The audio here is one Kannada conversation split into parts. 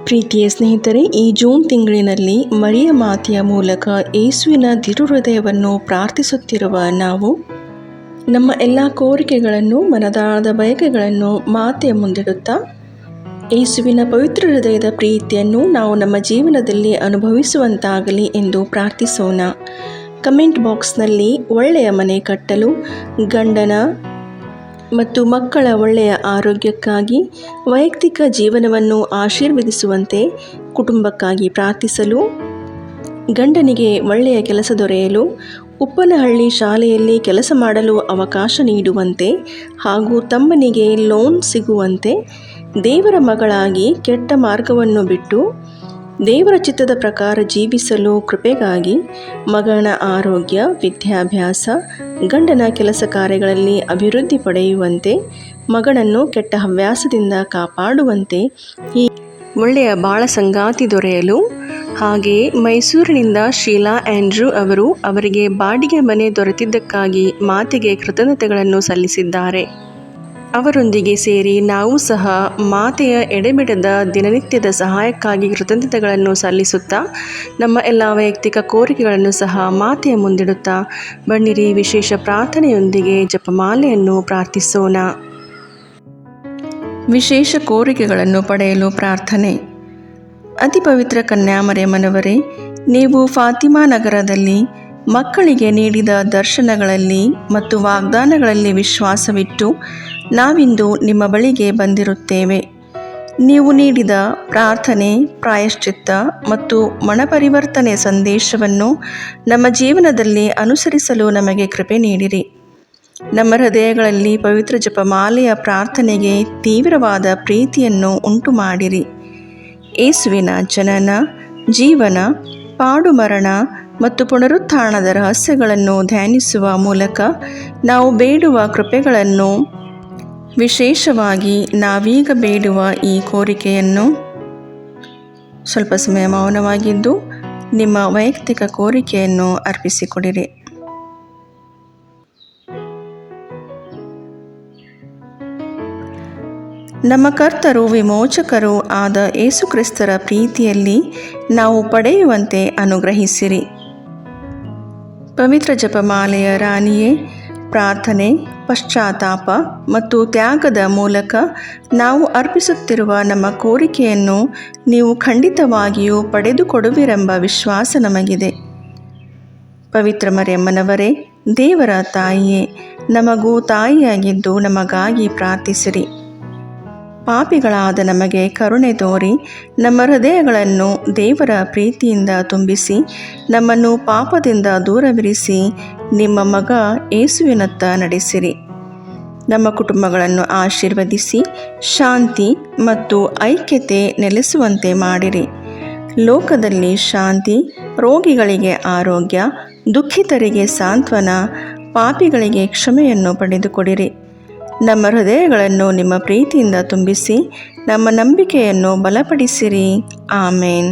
ಪ್ರೀತಿಯ ಸ್ನೇಹಿತರೆ, ಈ ಜೂನ್ ತಿಂಗಳಿನಲ್ಲಿ ಮರಿಯ ಮಾತೆಯ ಮೂಲಕ ಯೇಸುವಿನ ತಿರುಹೃದಯವನ್ನು ಪ್ರಾರ್ಥಿಸುತ್ತಿರುವ ನಾವು ನಮ್ಮ ಎಲ್ಲ ಕೋರಿಕೆಗಳನ್ನು, ಮನದಾಳದ ಬಯಕೆಗಳನ್ನು ಮಾತೆಯ ಮುಂದಿಡುತ್ತಾ ಯೇಸುವಿನ ಪವಿತ್ರ ಹೃದಯದ ಪ್ರೀತಿಯನ್ನು ನಾವು ನಮ್ಮ ಜೀವನದಲ್ಲಿ ಅನುಭವಿಸುವಂತಾಗಲಿ ಎಂದು ಪ್ರಾರ್ಥಿಸೋಣ. ಕಮೆಂಟ್ ಬಾಕ್ಸ್ನಲ್ಲಿ ಒಳ್ಳೆಯ ಮನೆ ಕಟ್ಟಲು, ಗಂಡನ ಮತ್ತು ಮಕ್ಕಳ ಒಳ್ಳೆಯ ಆರೋಗ್ಯಕ್ಕಾಗಿ, ವೈಯಕ್ತಿಕ ಜೀವನವನ್ನು ಆಶೀರ್ವದಿಸುವಂತೆ, ಕುಟುಂಬಕ್ಕಾಗಿ ಪ್ರಾರ್ಥಿಸಲು, ಗಂಡನಿಗೆ ಒಳ್ಳೆಯ ಕೆಲಸ ದೊರೆಯಲು, ಉಪ್ಪನಹಳ್ಳಿ ಶಾಲೆಯಲ್ಲಿ ಕೆಲಸ ಮಾಡಲು ಅವಕಾಶ ನೀಡುವಂತೆ ಹಾಗೂ ತಮ್ಮನಿಗೆ ಲೋನ್ ಸಿಗುವಂತೆ, ದೇವರ ಮಗಳಾಗಿ ಕೆಟ್ಟ ಮಾರ್ಗವನ್ನು ಬಿಟ್ಟು ದೇವರ ಚಿತ್ತದ ಪ್ರಕಾರ ಜೀವಿಸಲು ಕೃಪೆಗಾಗಿ, ಮಗನ ಆರೋಗ್ಯ, ವಿದ್ಯಾಭ್ಯಾಸ, ಗಂಡನ ಕೆಲಸ ಕಾರ್ಯಗಳಲ್ಲಿ ಅಭಿವೃದ್ಧಿ ಪಡೆಯುವಂತೆ, ಮಗನನ್ನು ಕೆಟ್ಟ ಹವ್ಯಾಸದಿಂದ ಕಾಪಾಡುವಂತೆ, ಈ ಒಳ್ಳೆಯ ಬಾಳ ಸಂಗಾತಿ ದೊರೆಯಲು, ಹಾಗೆಯೇ ಮೈಸೂರಿನಿಂದ ಶೀಲಾ ಆಂಡ್ರೂ ಅವರಿಗೆ ಬಾಡಿಗೆ ಮನೆ ದೊರೆತಿದ್ದಕ್ಕಾಗಿ ಮಾತೆಗೆ ಕೃತಜ್ಞತೆಗಳನ್ನು ಸಲ್ಲಿಸಿದ್ದಾರೆ. ಅವರೊಂದಿಗೆ ಸೇರಿ ನಾವು ಸಹ ಮಾತೆಯ ಎಡೆಬಿಡದ ದಿನನಿತ್ಯದ ಸಹಾಯಕ್ಕಾಗಿ ಕೃತಜ್ಞತೆಗಳನ್ನು ಸಲ್ಲಿಸುತ್ತಾ ನಮ್ಮ ಎಲ್ಲ ವೈಯಕ್ತಿಕ ಕೋರಿಕೆಗಳನ್ನು ಸಹ ಮಾತೆಯ ಮುಂದಿಡುತ್ತಾ ಬನ್ನಿರಿ ವಿಶೇಷ ಪ್ರಾರ್ಥನೆಯೊಂದಿಗೆ ಜಪಮಾಲೆಯನ್ನು ಪ್ರಾರ್ಥಿಸೋಣ. ವಿಶೇಷ ಕೋರಿಕೆಗಳನ್ನು ಪಡೆಯಲು ಪ್ರಾರ್ಥನೆ. ಅತಿ ಪವಿತ್ರ ಕನ್ಯಾಮರಿಯಮ್ಮನವರೇ, ನೀವು ಫಾತಿಮಾ ನಗರದಲ್ಲಿ ಮಕ್ಕಳಿಗೆ ನೀಡಿದ ದರ್ಶನಗಳಲ್ಲಿ ಮತ್ತು ವಾಗ್ದಾನಗಳಲ್ಲಿ ವಿಶ್ವಾಸವಿಟ್ಟು ನಾವಿಂದು ನಿಮ್ಮ ಬಳಿಗೆ ಬಂದಿರುತ್ತೇವೆ. ನೀವು ನೀಡಿದ ಪ್ರಾರ್ಥನೆ, ಪ್ರಾಯಶ್ಚಿತ್ತ ಮತ್ತು ಮನಪರಿವರ್ತನೆ ಸಂದೇಶವನ್ನು ನಮ್ಮ ಜೀವನದಲ್ಲಿ ಅನುಸರಿಸಲು ನಮಗೆ ಕೃಪೆ ನೀಡಿರಿ. ನಮ್ಮ ಹೃದಯಗಳಲ್ಲಿ ಪವಿತ್ರ ಜಪಮಾಲೆಯ ಪ್ರಾರ್ಥನೆಗೆ ತೀವ್ರವಾದ ಪ್ರೀತಿಯನ್ನು ಉಂಟು ಮಾಡಿರಿ. ಯೇಸುವಿನ ಜನನ, ಜೀವನ, ಪಾಡುಮರಣ ಮತ್ತು ಪುನರುತ್ಥಾನದ ರಹಸ್ಯಗಳನ್ನು ಧ್ಯಾನಿಸುವ ಮೂಲಕ ನಾವು ಬೇಡುವ ಕೃಪೆಗಳನ್ನು, ವಿಶೇಷವಾಗಿ ನಾವೀಗ ಬೇಡುವ ಈ ಕೋರಿಕೆಯನ್ನು, ಸ್ವಲ್ಪ ಸಮಯ ಮೌನವಾಗಿದ್ದು ನಿಮ್ಮ ವೈಯಕ್ತಿಕ ಕೋರಿಕೆಯನ್ನು ಅರ್ಪಿಸಿಕೊಡಿರಿ. ನಮ್ಮ ಕರ್ತರು ವಿಮೋಚಕರೂ ಆದ ಯೇಸುಕ್ರಿಸ್ತರ ಪ್ರೀತಿಯಲ್ಲಿ ನಾವು ಪಡೆಯುವಂತೆ ಅನುಗ್ರಹಿಸಿರಿ. ಪವಿತ್ರ ಜಪಮಾಲೆಯ ರಾಣಿಯೇ, ಪ್ರಾರ್ಥನೆ, ಪಶ್ಚಾತ್ತಾಪ ಮತ್ತು ತ್ಯಾಗದ ಮೂಲಕ ನಾವು ಅರ್ಪಿಸುತ್ತಿರುವ ನಮ್ಮ ಕೋರಿಕೆಯನ್ನು ನೀವು ಖಂಡಿತವಾಗಿಯೂ ಪಡೆದುಕೊಡುವಿರೆಂಬ ವಿಶ್ವಾಸ ನಮಗಿದೆ. ಪವಿತ್ರ ಮರಿಯಮ್ಮನವರೇ, ದೇವರ ತಾಯಿಯೇ, ನಮಗೂ ತಾಯಿಯಾಗಿದ್ದು ನಮಗಾಗಿ ಪ್ರಾರ್ಥಿಸಿರಿ. ಪಾಪಿಗಳಾದ ನಮಗೆ ಕರುಣೆ ತೋರಿ ನಮ್ಮ ಹೃದಯಗಳನ್ನು ದೇವರ ಪ್ರೀತಿಯಿಂದ ತುಂಬಿಸಿ ನಮ್ಮನ್ನು ಪಾಪದಿಂದ ದೂರವಿರಿಸಿ ನಿಮ್ಮ ಮಗ ಯೇಸುವಿನತ್ತ ನಡೆಸಿರಿ. ನಮ್ಮ ಕುಟುಂಬಗಳನ್ನು ಆಶೀರ್ವದಿಸಿ ಶಾಂತಿ ಮತ್ತು ಐಕ್ಯತೆ ನೆಲೆಸುವಂತೆ ಮಾಡಿರಿ. ಲೋಕದಲ್ಲಿ ಶಾಂತಿ, ರೋಗಿಗಳಿಗೆ ಆರೋಗ್ಯ, ದುಃಖಿತರಿಗೆ ಸಾಂತ್ವನ, ಪಾಪಿಗಳಿಗೆ ಕ್ಷಮೆಯನ್ನು ಪಡೆದುಕೊಡಿರಿ. ನಮ್ಮ ಹೃದಯಗಳನ್ನು ನಿಮ್ಮ ಪ್ರೀತಿಯಿಂದ ತುಂಬಿಸಿ ನಮ್ಮ ನಂಬಿಕೆಯನ್ನು ಬಲಪಡಿಸಿರಿ. ಆಮೇನ್.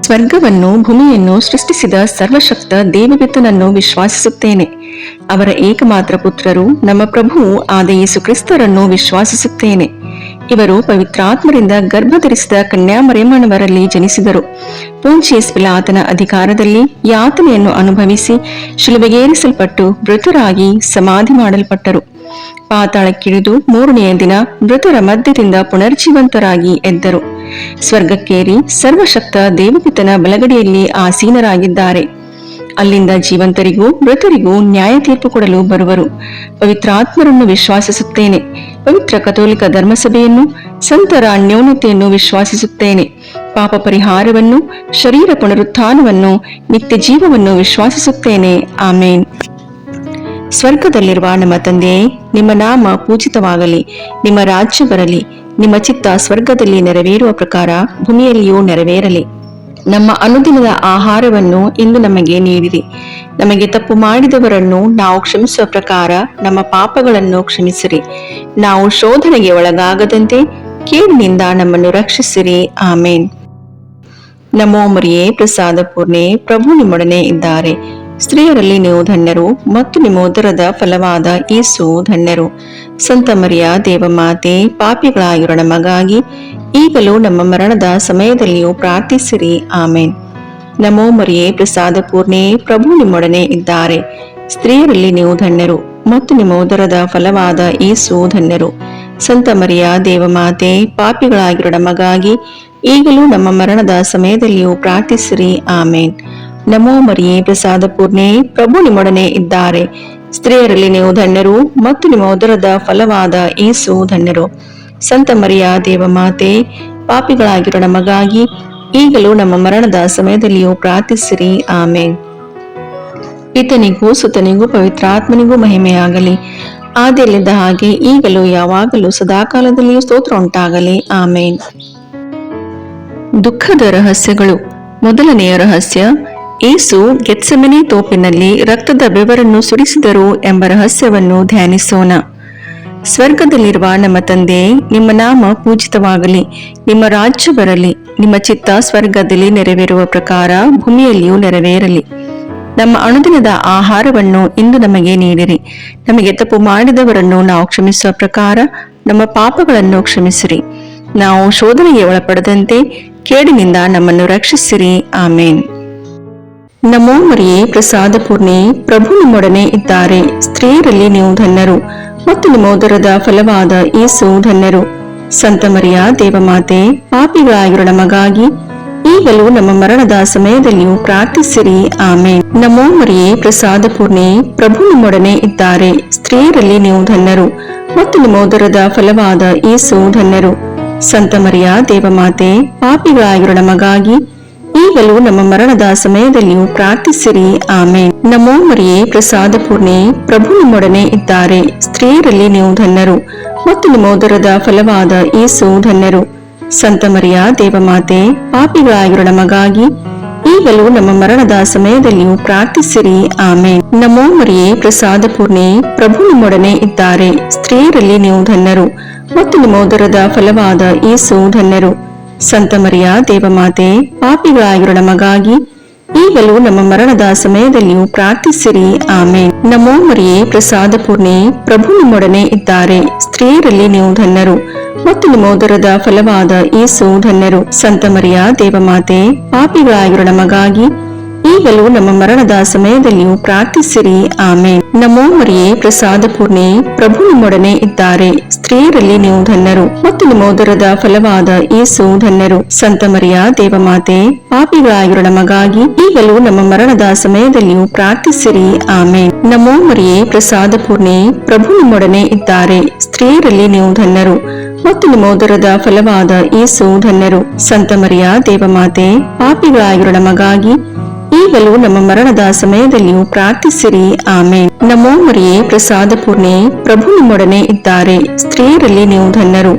ಸ್ವರ್ಗವನ್ನು ಭೂಮಿಯನ್ನು ಸೃಷ್ಟಿಸಿದ ಸರ್ವಶಕ್ತ ದೇವಪಿತನನ್ನು ವಿಶ್ವಾಸಿಸುತ್ತೇನೆ. ಅವರ ಏಕಮಾತ್ರ ಪುತ್ರರು ನಮ್ಮ ಪ್ರಭುವು ಆದ ಯೇಸು ಕ್ರಿಸ್ತರನ್ನು ವಿಶ್ವಾಸಿಸುತ್ತೇನೆ. ಇವರು ಪವಿತ್ರಾತ್ಮರಿಂದ ಗರ್ಭಧರಿಸಿದ ಕನ್ಯಾಮರಿಯಮ್ಮನವರಲ್ಲಿ ಜನಿಸಿದರು. ಪೊಂಚಿಯಸ್ ಪಿಲಾತನ ಅಧಿಕಾರದಲ್ಲಿ ಯಾತನೆಯನ್ನು ಅನುಭವಿಸಿ ಶಿಲುಬೆಗೇರಿಸಲ್ಪಟ್ಟು ಮೃತರಾಗಿ ಸಮಾಧಿ ಮಾಡಲ್ಪಟ್ಟರು. ಪಾತಾಳಕ್ಕಿಳಿದು 3ನೆಯ ದಿನ ಮೃತರ ಮಧ್ಯದಿಂದ ಪುನರ್ಜೀವಂತರಾಗಿ ಎದ್ದರು. ಸ್ವರ್ಗಕ್ಕೇರಿ ಸರ್ವಶಕ್ತ ದೇವಪಿತನ ಬಲಗಡೆಯಲ್ಲಿ ಆಸೀನರಾಗಿದ್ದಾರೆ. ಅಲ್ಲಿಂದ ಜೀವಂತರಿಗೂ ಮೃತರಿಗೂ ನ್ಯಾಯ ತೀರ್ಪು ಕೊಡಲು ಬರುವರು. ಪವಿತ್ರಾತ್ಮರನ್ನು ವಿಶ್ವಾಸಿಸುತ್ತೇನೆ. ಪವಿತ್ರ ಕಥೋಲಿಕ ಧರ್ಮಸಭೆಯನ್ನು, ಸಂತರ ಅನ್ಯೋನ್ಯತೆಯನ್ನು ವಿಶ್ವಾಸಿಸುತ್ತೇನೆ. ಪಾಪ ಪರಿಹಾರವನ್ನು, ಶರೀರ ಪುನರುತ್ಥಾನವನ್ನು, ನಿತ್ಯ ಜೀವವನ್ನು ವಿಶ್ವಾಸಿಸುತ್ತೇನೆ. ಆಮೇನ್. ಸ್ವರ್ಗದಲ್ಲಿರುವ ನಮ್ಮ ತಂದೆಯೇ, ನಿಮ್ಮ ನಾಮ ಪೂಜಿತವಾಗಲಿ. ನಿಮ್ಮ ರಾಜ್ಯ ಬರಲಿ. ನಿಮ್ಮ ಚಿತ್ತ ಸ್ವರ್ಗದಲ್ಲಿ ನೆರವೇರುವ ಪ್ರಕಾರ ಭೂಮಿಯಲ್ಲಿಯೂ ನೆರವೇರಲಿ. ನಮ್ಮ ಅನುದಿನದ ಆಹಾರವನ್ನು ಇಂದು ನಮಗೆ ನೀಡಿರಿ. ನಮಗೆ ತಪ್ಪು ಮಾಡಿದವರನ್ನು ನಾವು ಕ್ಷಮಿಸುವ ಪ್ರಕಾರ ನಮ್ಮ ಪಾಪಗಳನ್ನು ಕ್ಷಮಿಸಿರಿ. ನಾವು ಶೋಧನೆಗೆ ಒಳಗಾಗದಂತೆ ಕೇಡಿನಿಂದ ನಮ್ಮನ್ನು ರಕ್ಷಿಸಿರಿ. ಆಮೇನ್. ನಮೋ ಮರಿಯೇ, ಪ್ರಸಾದ ಪೂರ್ಣೆ, ಪ್ರಭು ನಿಮ್ಮೊಡನೆ ಇದ್ದಾರೆ. ಸ್ತ್ರೀಯರಲ್ಲಿ ನೀವು ಧನ್ಯರು ಮತ್ತು ನಿಮ್ಮ ಉದರದ ಫಲವಾದ ಯೇಸು ಧನ್ಯರು. ಸಂತ ಮರಿಯ ದೇವಮಾತೆ, ಪಾಪಿಗಳಾಗಿರೋ ನಮಗಾಗಿ ಈಗಲೂ ನಮ್ಮ ಮರಣದ ಸಮಯದಲ್ಲಿಯೂ ಪ್ರಾರ್ಥಿಸಿರಿ. ಆಮೇನ್. ನಮೋ ಮರಿಯೇ, ಪ್ರಸಾದ ಪೂರ್ಣೆ, ಪ್ರಭು ನಿಮ್ಮೊಡನೆ ಇದ್ದಾರೆ. ಸ್ತ್ರೀಯರಲ್ಲಿ ನೀವು ಧನ್ಯರು ಮತ್ತು ನಿಮ್ಮ ಉದರದ ಫಲವಾದ ಯೇಸು ಧನ್ಯರು. ಸಂತ ಮರಿಯ ದೇವಮಾತೆ, ಪಾಪಿಗಳಾಗಿರೋ ನಮಗಾಗಿ ಈಗಲೂ ನಮ್ಮ ಮರಣದ ಸಮಯದಲ್ಲಿಯೂ ಪ್ರಾರ್ಥಿಸಿರಿ. ಆಮೇನ್. ನಮೋ ಮರಿಯೇ, ಪ್ರಸಾದ ಪೂರ್ಣೆ, ಪ್ರಭು ನಿಮ್ಮೊಡನೆ ಇದ್ದಾರೆ. ಸ್ತ್ರೀಯರಲ್ಲಿ ನೀವು ಧನ್ಯರು ಮತ್ತು ನಿಮ್ಮ ಉದರದ ಫಲವಾದ ಯೇಸು ಧನ್ಯರು. ಸಂತ ಮರಿಯ ದೇವಮಾತೆ, ಪಾಪಿಗಳಾಗಿರೋ ನಮಗಾಗಿ ಈಗಲೂ ನಮ್ಮ ಮರಣದ ಸಮಯದಲ್ಲಿಯೂ ಪ್ರಾರ್ಥಿಸಿರಿ. ಆಮೇನ್. ಪಿತನಿಗೂ ಸುತನಿಗೂ ಪವಿತ್ರಾತ್ಮನಿಗೂ ಮಹಿಮೆಯಾಗಲಿ, ಆದಿಯಲ್ಲಿದ್ದ ಹಾಗೆ ಈಗಲೂ ಯಾವಾಗಲೂ ಸದಾಕಾಲದಲ್ಲಿಯೂ ಸ್ತೋತ್ರ ಉಂಟಾಗಲಿ. ಆಮೇನ್. ದುಃಖದ ರಹಸ್ಯಗಳು. ಮೊದಲನೆಯ ರಹಸ್ಯ, ಯೇಸು ಗೆತ್ಸೆಮನೆ ತೋಪಿನಲ್ಲಿ ರಕ್ತದ ಬೆವರನ್ನು ಸುರಿಸಿದರು ಎಂಬ ರಹಸ್ಯವನ್ನು ಧ್ಯಾನಿಸೋಣ. ಸ್ವರ್ಗದಲ್ಲಿರುವ ನಮ್ಮ ತಂದೆ, ನಿಮ್ಮ ನಾಮ ಪೂಜಿತವಾಗಲಿ, ನಿಮ್ಮ ರಾಜ್ಯ ಬರಲಿ, ನಿಮ್ಮ ಚಿತ್ತ ಸ್ವರ್ಗದಲ್ಲಿ ನೆರವೇರುವ ಪ್ರಕಾರ ಭೂಮಿಯಲ್ಲಿಯೂ ನೆರವೇರಲಿ. ನಮ್ಮ ಅನುದಿನದ ಆಹಾರವನ್ನು ಇಂದು ನಮಗೆ ನೀಡಿರಿ. ನಮಗೆ ತಪ್ಪು ಮಾಡಿದವರನ್ನು ನಾವು ಕ್ಷಮಿಸುವ ಪ್ರಕಾರ ನಮ್ಮ ಪಾಪಗಳನ್ನು ಕ್ಷಮಿಸಿರಿ. ನಾವು ಶೋಧನೆಗೆ ಒಳಪಡದಂತೆ ಕೇಡಿನಿಂದ ನಮ್ಮನ್ನು ರಕ್ಷಿಸಿರಿ. ಆಮೇನ್. ನಮೋ ಮರಿಯೇ, ಪ್ರಸಾದ ಪೂರ್ಣೆ, ಪ್ರಭು ನಿಮ್ಮೊಡನೆ ಇದ್ದಾರೆ. ಸ್ತ್ರೀಯರಲ್ಲಿ ನೀವು ಧನ್ಯರು ಮತ್ತು ನಿಮ್ಮ ಉದರದ ಫಲವಾದ ಯೇಸು ಧನ್ಯರು. ಸಂತ ಮರಿಯ ದೇವಮಾತೆ, ಪಾಪಿಗಳಾಗಿರೋ ನಮಗಾಗಿ ಈಗಲೂ ನಮ್ಮ ಮರಣದ ಸಮಯದಲ್ಲಿಯೂ ಪ್ರಾರ್ಥಿಸಿರಿ. ಆಮೇನ್. ನಮೋ ಮರಿಯೇ, ಪ್ರಸಾದ ಪೂರ್ಣೆ, ಪ್ರಭು ನಿಮ್ಮೊಡನೆ ಇದ್ದಾರೆ. ಸ್ತ್ರೀಯರಲ್ಲಿ ನೀವು ಧನ್ಯರು ಮತ್ತು ನಿಮ್ಮ ಉದರದ ಫಲವಾದ ಯೇಸು ಧನ್ಯರು. ಸಂತ ಮರಿಯ ದೇವಮಾತೆ, ಪಾಪಿಗಳಾಗಿರೋ ನಮಗಾಗಿ ಈಗಲೂ ನಮ್ಮ ಮರಣದ ಸಮಯದಲ್ಲಿಯೂ ಪ್ರಾರ್ಥಿಸಿರಿ. ಆಮೇನ್. ನಮೋ ಮರಿಯೇ, ಪ್ರಸಾದ ಪೂರ್ಣೆ, ಪ್ರಭು ನಿಮ್ಮೊಡನೆ ಇದ್ದಾರೆ. ಸ್ತ್ರೀಯರಲ್ಲಿ ನೀವು ಧನ್ಯರು ಮತ್ತು ನಿಮ್ಮ ಉದರದ ಫಲವಾದ ಯೇಸು ಧನ್ಯರು. ಸಂತ ಮರಿಯ ದೇವಮಾತೆ, ಪಾಪಿಗಳಾಗಿರೋ ನಮಗಾಗಿ ಈಗಲೂ ನಮ್ಮ ಮರಣದ ಸಮಯದಲ್ಲಿಯೂ ಪ್ರಾರ್ಥಿಸಿರಿ. ಆಮೇನ್. ನಮೋ ಮರಿಯೇ, ಪ್ರಸಾದ ಪೂರ್ಣೆ, ಪ್ರಭು ನಿಮ್ಮೊಡನೆ ಇದ್ದಾರೆ. ಸ್ತ್ರೀಯರಲ್ಲಿ ನೀವು ಧನ್ಯರು ಮತ್ತು ನಿಮ್ಮ ಉದರದ ಫಲವಾದ ಯೇಸು ಧನ್ಯರು. ಸಂತ ಮರಿಯ ದೇವಮಾತೆ, ಪಾಪಿಗಳಾಗಿರೋ ನಮಗಾಗಿ ಈಗಲೂ ನಮ್ಮ ಮರಣದ ಸಮಯದಲ್ಲಿಯೂ ಪ್ರಾರ್ಥಿಸಿರಿ. ಆಮೇನ್. ನಮೋ ಮರಿಯೇ, ಪ್ರಸಾದ ಪೂರ್ಣೆ, ಪ್ರಭು ನಿಮ್ಮೊಡನೆ ಇದ್ದಾರೆ. ಸ್ತ್ರೀಯರಲ್ಲಿ ನೀವು ಧನ್ಯರು ಮತ್ತು ನಿಮ್ಮ ಉದರದ ಫಲವಾದ ಯೇಸು ಧನ್ಯರು. ಸಂತ ಮರಿಯ ದೇವಮಾತೆ, ಪಾಪಿಗಳಾಗಿರೋ ನಮಗಾಗಿ ಈಗಲೂ ನಮ್ಮ ಮರಣದ ಸಮಯದಲ್ಲಿಯೂ ಪ್ರಾರ್ಥಿಸಿರಿ. ಆಮೇನ್. ನಮೋ ಮರಿಯೇ, ಪ್ರಸಾದ ಪೂರ್ಣೆ, ಪ್ರಭು ನಿಮ್ಮೊಡನೆ ಇದ್ದಾರೆ. ಸ್ತ್ರೀಯರಲ್ಲಿ ನೀವು ಧನ್ಯರು ಮತ್ತು ನಿಮ್ಮ ಉದರದ ಫಲವಾದ ಯೇಸು ಧನ್ಯರು. ಸಂತ ಮರಿಯ ದೇವಮಾತೆ, ಪಾಪಿಗಳಾಗಿರೋ ನಮಗಾಗಿ ಈಗಲೂ ನಮ್ಮ ಮರಣದ ಸಮಯದಲ್ಲಿಯೂ ಪ್ರಾರ್ಥಿಸಿರಿ. ಆಮೇನ್. ನಮೋ ಮರಿಯೇ, ಪ್ರಸಾದ ಪೂರ್ಣೆ, ಪ್ರಭು ನಿಮ್ಮೊಡನೆ ಇದ್ದಾರೆ. ಸ್ತ್ರೀಯರಲ್ಲಿ ನೀವು ಧನ್ಯರು ಮತ್ತು ನಿಮ್ಮ ಉದರದ ಫಲವಾದ ಯೇಸು ಧನ್ಯರು. ಸಂತ ಮರಿಯ ದೇವಮಾತೆ, ಪಾಪಿಗಳಾಗಿರೋ ನಮಗಾಗಿ ಈಗಲೂ ನಮ್ಮ ಮರಣದ ಸಮಯದಲ್ಲಿಯೂ ಪ್ರಾರ್ಥಿಸಿರಿ. ಆಮೇನ್. ನಮೋ ಮರಿಯೇ, ಪ್ರಸಾದ ಪೂರ್ಣೆ, ಪ್ರಭು ನಿಮ್ಮೊಡನೆ ಇದ್ದಾರೆ. ಸ್ತ್ರೀಯರಲ್ಲಿ ನೀವು ಧನ್ಯರು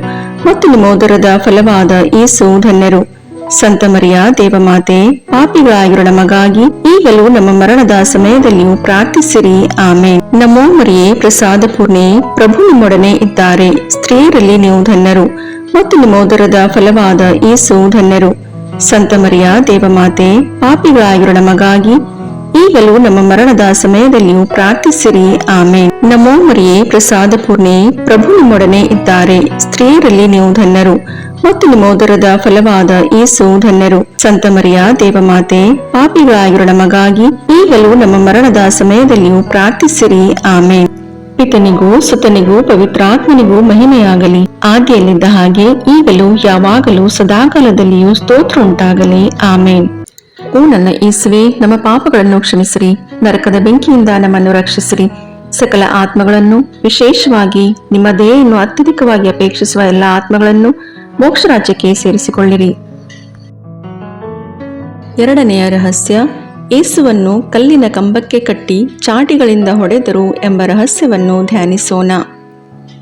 ಮತ್ತು ನಿಮ್ಮ ಉದರದ ಫಲವಾದ ಯೇಸು ಧನ್ಯರು. ಸಂತ ಮರಿಯ ದೇವಮಾತೆ, ಪಾಪಿಗಳಾಗಿರೋ ನಮಗಾಗಿ ಈಗಲೂ ನಮ್ಮ ಮರಣದ ಸಮಯದಲ್ಲಿಯೂ ಪ್ರಾರ್ಥಿಸಿರಿ. ಆಮೇನ್. ನಮೋ ಮರಿಯೇ, ಪ್ರಸಾದ ಪೂರ್ಣೆ, ಪ್ರಭು ನಿಮ್ಮೊಡನೆ ಇದ್ದಾರೆ. ಸ್ತ್ರೀಯರಲ್ಲಿ ನೀವು ಧನ್ಯರು ಮತ್ತು ನಿಮ್ಮ ಉದರದ ಫಲವಾದ ಯೇಸು ಧನ್ಯರು. ಸಂತ ಮರಿಯ ದೇವಮಾತೆ, ಪಾಪಿಗಳಾಗಿರೋ ನಮಗಾಗಿ ಈಗಲೂ ನಮ್ಮ ಮರಣದ ಸಮಯದಲ್ಲಿಯೂ ಪ್ರಾರ್ಥಿಸಿರಿ. ಆಮೇನ್. ನಮೋ ಮರಿಯೇ, ಪ್ರಸಾದ ಪೂರ್ಣೆ, ಪ್ರಭು ನಿಮ್ಮೊಡನೆ ಇದ್ದಾರೆ. ಸ್ತ್ರೀಯರಲ್ಲಿ ನೀವು ಧನ್ಯರು ಮತ್ತು ನಿಮ್ಮ ಉದರದ ಫಲವಾದ ಯೇಸು ಧನ್ಯರು. ಸಂತ ಮರಿಯ ದೇವಮಾತೆ, ಪಾಪಿಗಳಾಗಿರೋ ನಮಗಾಗಿ ಈಗಲೂ ನಮ್ಮ ಮರಣದ ಸಮಯದಲ್ಲಿಯೂ ಪ್ರಾರ್ಥಿಸಿರಿ. ಆಮೇನ್. ಪಿತನಿಗೂ ಸುತನಿಗೂ ಪವಿತ್ರಾತ್ಮನಿಗೂ ಮಹಿಮೆಯಾಗಲಿ, ಆದಿಯಲ್ಲಿದ್ದ ಹಾಗೆ ಈಗಲೂ ಯಾವಾಗಲೂ ಸದಾಕಾಲದಲ್ಲಿಯೂ ಸ್ತೋತ್ರ ಉಂಟಾಗಲಿ. ಆಮೇನ್. ಓ ನನ್ನ ಯೇಸುವೇ, ನಮ್ಮ ಪಾಪಗಳನ್ನು ಕ್ಷಮಿಸಿರಿ, ನರಕದ ಬೆಂಕಿಯಿಂದ ನಮ್ಮನ್ನು ರಕ್ಷಿಸಿರಿ, ಸಕಲ ಆತ್ಮಗಳನ್ನು, ವಿಶೇಷವಾಗಿ ನಿಮ್ಮ ದಯೆಯನ್ನು ಅತ್ಯಧಿಕವಾಗಿ ಅಪೇಕ್ಷಿಸುವ ಎಲ್ಲ ಆತ್ಮಗಳನ್ನು ಮೋಕ್ಷ ರಾಜ್ಯಕ್ಕೆ ಸೇರಿಸಿಕೊಳ್ಳಿರಿ. ಎರಡನೆಯ ರಹಸ್ಯ, ಯೇಸುವನ್ನು ಕಲ್ಲಿನ ಕಂಬಕ್ಕೆ ಕಟ್ಟಿ ಚಾಟಿಗಳಿಂದ ಹೊಡೆದರು ಎಂಬ ರಹಸ್ಯವನ್ನು ಧ್ಯಾನಿಸೋಣ.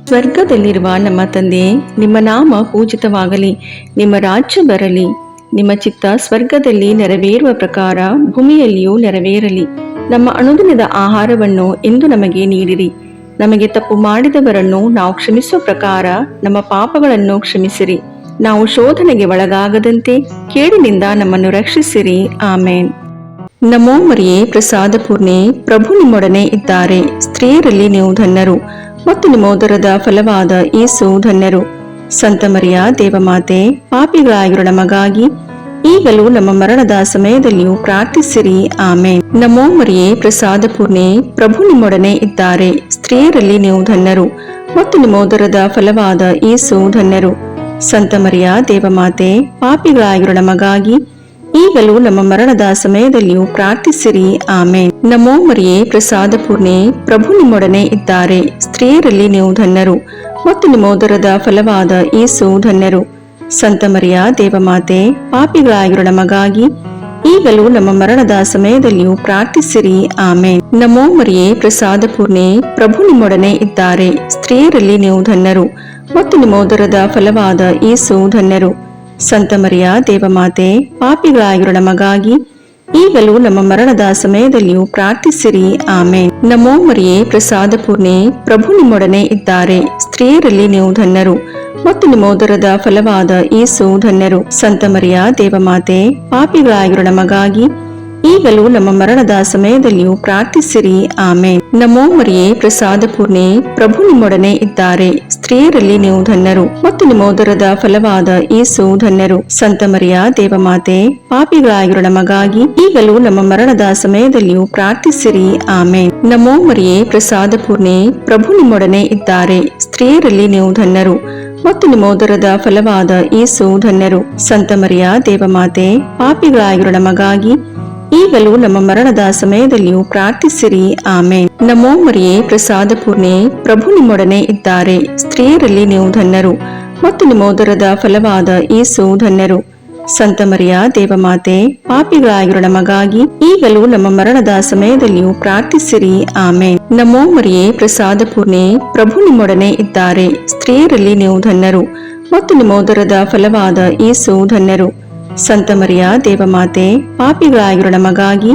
ಸ್ವರ್ಗದಲ್ಲಿರುವ ನಮ್ಮ ತಂದೆ, ನಿಮ್ಮ ನಾಮ ಪೂಜಿತವಾಗಲಿ, ನಿಮ್ಮ ರಾಜ್ಯ ಬರಲಿ, ನಿಮ್ಮ ಚಿತ್ತ ಸ್ವರ್ಗದಲ್ಲಿ ನೆರವೇರುವ ಪ್ರಕಾರ ಭೂಮಿಯಲ್ಲಿಯೂ ನೆರವೇರಲಿ. ನಮ್ಮ ಅನುದಿನದ ಆಹಾರವನ್ನು ಇಂದು ನಮಗೆ ನೀಡಿರಿ. ನಮಗೆ ತಪ್ಪು ಮಾಡಿದವರನ್ನು ನಾವು ಕ್ಷಮಿಸುವ ಪ್ರಕಾರ ನಮ್ಮ ಪಾಪಗಳನ್ನು ಕ್ಷಮಿಸಿರಿ. ನಾವು ಶೋಧನೆಗೆ ಒಳಗಾಗದಂತೆ ಕೇಡಿನಿಂದ ನಮ್ಮನ್ನು ರಕ್ಷಿಸಿರಿ. ಆಮೇನ್. ನಮೋ ಮರಿಯೇ ಪ್ರಸಾದ ಪೂರ್ಣೆ, ಪ್ರಭು ನಿಮ್ಮೊಡನೆ ಇದ್ದಾರೆ. ಸ್ತ್ರೀಯರಲ್ಲಿ ನೀವು ಧನ್ಯರು ಮತ್ತು ನಿಮ್ಮ ಉದರದ ಫಲವಾದ ಯೇಸು ಧನ್ಯರು. ಸಂತ ಮರಿಯ ದೇವಮಾತೆ, ಪಾಪಿಗಳಾಗಿರೋ ನಮಗಾಗಿ ಈಗಲೂ ನಮ್ಮ ಮರಣದ ಸಮಯದಲ್ಲಿಯೂ ಪ್ರಾರ್ಥಿಸಿರಿ. ಆಮೇನ್. ನಮೋ ಮರಿಯೇ ಪ್ರಸಾದ ಪೂರ್ಣೆ, ಪ್ರಭು ನಿಮ್ಮೊಡನೆ ಇದ್ದಾರೆ. ಸ್ತ್ರೀಯರಲ್ಲಿ ನೀವು ಧನ್ಯರು ಮತ್ತು ನಿಮ್ಮ ಉದರದ ಫಲವಾದ ಯೇಸು ಧನ್ಯರು. ಸಂತ ಮರಿಯ ದೇವಮಾತೆ, ಪಾಪಿಗಳಾಗಿರೋ ನಮಗಾಗಿ ಈಗಲೂ ನಮ್ಮ ಮರಣದ ಸಮಯದಲ್ಲಿಯೂ ಪ್ರಾರ್ಥಿಸಿರಿ. ಆಮೇನ್. ನಮೋ ಮರಿಯೇ ಪ್ರಸಾದ ಪೂರ್ಣೆ, ಪ್ರಭು ನಿಮ್ಮೊಡನೆ ಇದ್ದಾರೆ. ಸ್ತ್ರೀಯರಲ್ಲಿ ನೀವು ಧನ್ಯರು ಮತ್ತು ನಿಮ್ಮ ಉದರದ ಫಲವಾದ ಯೇಸು ಧನ್ಯರು. ಸಂತ ಮರಿಯ ದೇವಮಾತೆ, ಪಾಪಿಗಳಾಗಿರೋ ನಮಗಾಗಿ ಈಗಲೂ ನಮ್ಮ ಮರಣದ ಸಮಯದಲ್ಲಿಯೂ ಪ್ರಾರ್ಥಿಸಿರಿ. ಆಮೇನ್. ನಮೋ ಮರಿಯೇ ಪ್ರಸಾದ ಪೂರ್ಣೆ, ಪ್ರಭು ನಿಮ್ಮೊಡನೆ ಇದ್ದಾರೆ. ಸ್ತ್ರೀಯರಲ್ಲಿ ನೀವು ಧನ್ಯರು ಮತ್ತು ನಿಮ್ಮ ಉದರದ ಫಲವಾದ ಯೇಸು ಧನ್ಯರು. ಸಂತ ಮರಿಯ ದೇವಮಾತೆ, ಪಾಪಿಗಳಾಗಿರೋ ನಮಗಾಗಿ ಈಗಲೂ ನಮ್ಮ ಮರಣದ ಸಮಯದಲ್ಲಿಯೂ ಪ್ರಾರ್ಥಿಸಿರಿ. ಆಮೇನ್. ನಮೋ ಮರಿಯೇ ಪ್ರಸಾದ ಪೂರ್ಣೆ, ಪ್ರಭು ನಿಮ್ಮೊಡನೆ ಇದ್ದಾರೆ. ಸ್ತ್ರೀಯರಲ್ಲಿ ನೀವು ಧನ್ಯರು ಮತ್ತು ನಿಮ್ಮ ಉದರದ ಫಲವಾದ ಯೇಸು ಧನ್ಯರು. ಸಂತ ಮರಿಯ ದೇವಮಾತೆ, ಪಾಪಿಗಳಾಗಿರೋ ನಮಗಾಗಿ ಈಗಲೂ ನಮ್ಮ ಮರಣದ ಸಮಯದಲ್ಲಿಯೂ ಪ್ರಾರ್ಥಿಸಿರಿ. ಆಮೇನ್. ನಮೋ ಮರಿಯೇ ಪ್ರಸಾದ ಪೂರ್ಣೆ, ಪ್ರಭು ನಿಮ್ಮೊಡನೆ ಇದ್ದಾರೆ. ಸ್ತ್ರೀಯರಲ್ಲಿ ನೀವು ಧನ್ಯರು ಮತ್ತು ನಿಮ್ಮ ಉದರದ ಫಲವಾದ ಯೇಸು ಧನ್ಯರು. ಸಂತ ಮರಿಯ ದೇವಮಾತೆ, ಪಾಪಿಗಳಾಗಿರೋ ನಮಗಾಗಿ ಈಗಲೂ ನಮ್ಮ ಮರಣದ ಸಮಯದಲ್ಲಿಯೂ ಪ್ರಾರ್ಥಿಸಿರಿ. ಆಮೇನ್. ನಮೋ ಮರಿಯೇ ಪ್ರಸಾದ ಪೂರ್ಣೆ, ಪ್ರಭು ನಿಮ್ಮೊಡನೆ ಇದ್ದಾರೆ. ಸ್ತ್ರೀಯರಲ್ಲಿ ನೀವು ಧನ್ಯರು ಮತ್ತು ನಿಮ್ಮ ಉದರದ ಫಲವಾದ ಯೇಸು ಧನ್ಯರು. ಸಂತ ಮರಿಯ ದೇವಮಾತೆ, ಪಾಪಿಗಳಾಗಿರೋ ನಮಗಾಗಿ ಈಗಲೂ ನಮ್ಮ ಮರಣದ ಸಮಯದಲ್ಲಿಯೂ ಪ್ರಾರ್ಥಿಸಿರಿ. ಆಮೇನ್. ನಮೋ ಮರಿಯೇ ಪ್ರಸಾದ ಪೂರ್ಣೆ, ಪ್ರಭು ನಿಮ್ಮೊಡನೆ ಇದ್ದಾರೆ. ಸ್ತ್ರೀಯರಲ್ಲಿ ನೀವು ಧನ್ಯರು ಮತ್ತು ನಿಮ್ಮ ಉದರದ ಫಲವಾದ ಯೇಸು ಧನ್ಯರು. ಸಂತ ಮರಿಯ ದೇವಮಾತೆ, ಪಾಪಿಗಳಾಗಿರೋ ನಮಗಾಗಿ ಈಗಲೂ ನಮ್ಮ ಮರಣದ ಸಮಯದಲ್ಲಿಯೂ ಪ್ರಾರ್ಥಿಸಿರಿ. ಆಮೇನ್. ನಮೋ ಮರಿಯೇ ಪ್ರಸಾದ ಪೂರ್ಣೆ, ಪ್ರಭು ನಿಮ್ಮೊಡನೆ ಇದ್ದಾರೆ. ಸ್ತ್ರೀಯರಲ್ಲಿ ನೀವು ಧನ್ಯರು ಮತ್ತು ನಿಮ್ಮ ಉದರದ ಫಲವಾದ ಯೇಸು ಧನ್ಯರು. ಸಂತ ಮರಿಯ ದೇವಮಾತೆ, ಪಾಪಿಗಳಾಗಿರೋ ನಮಗಾಗಿ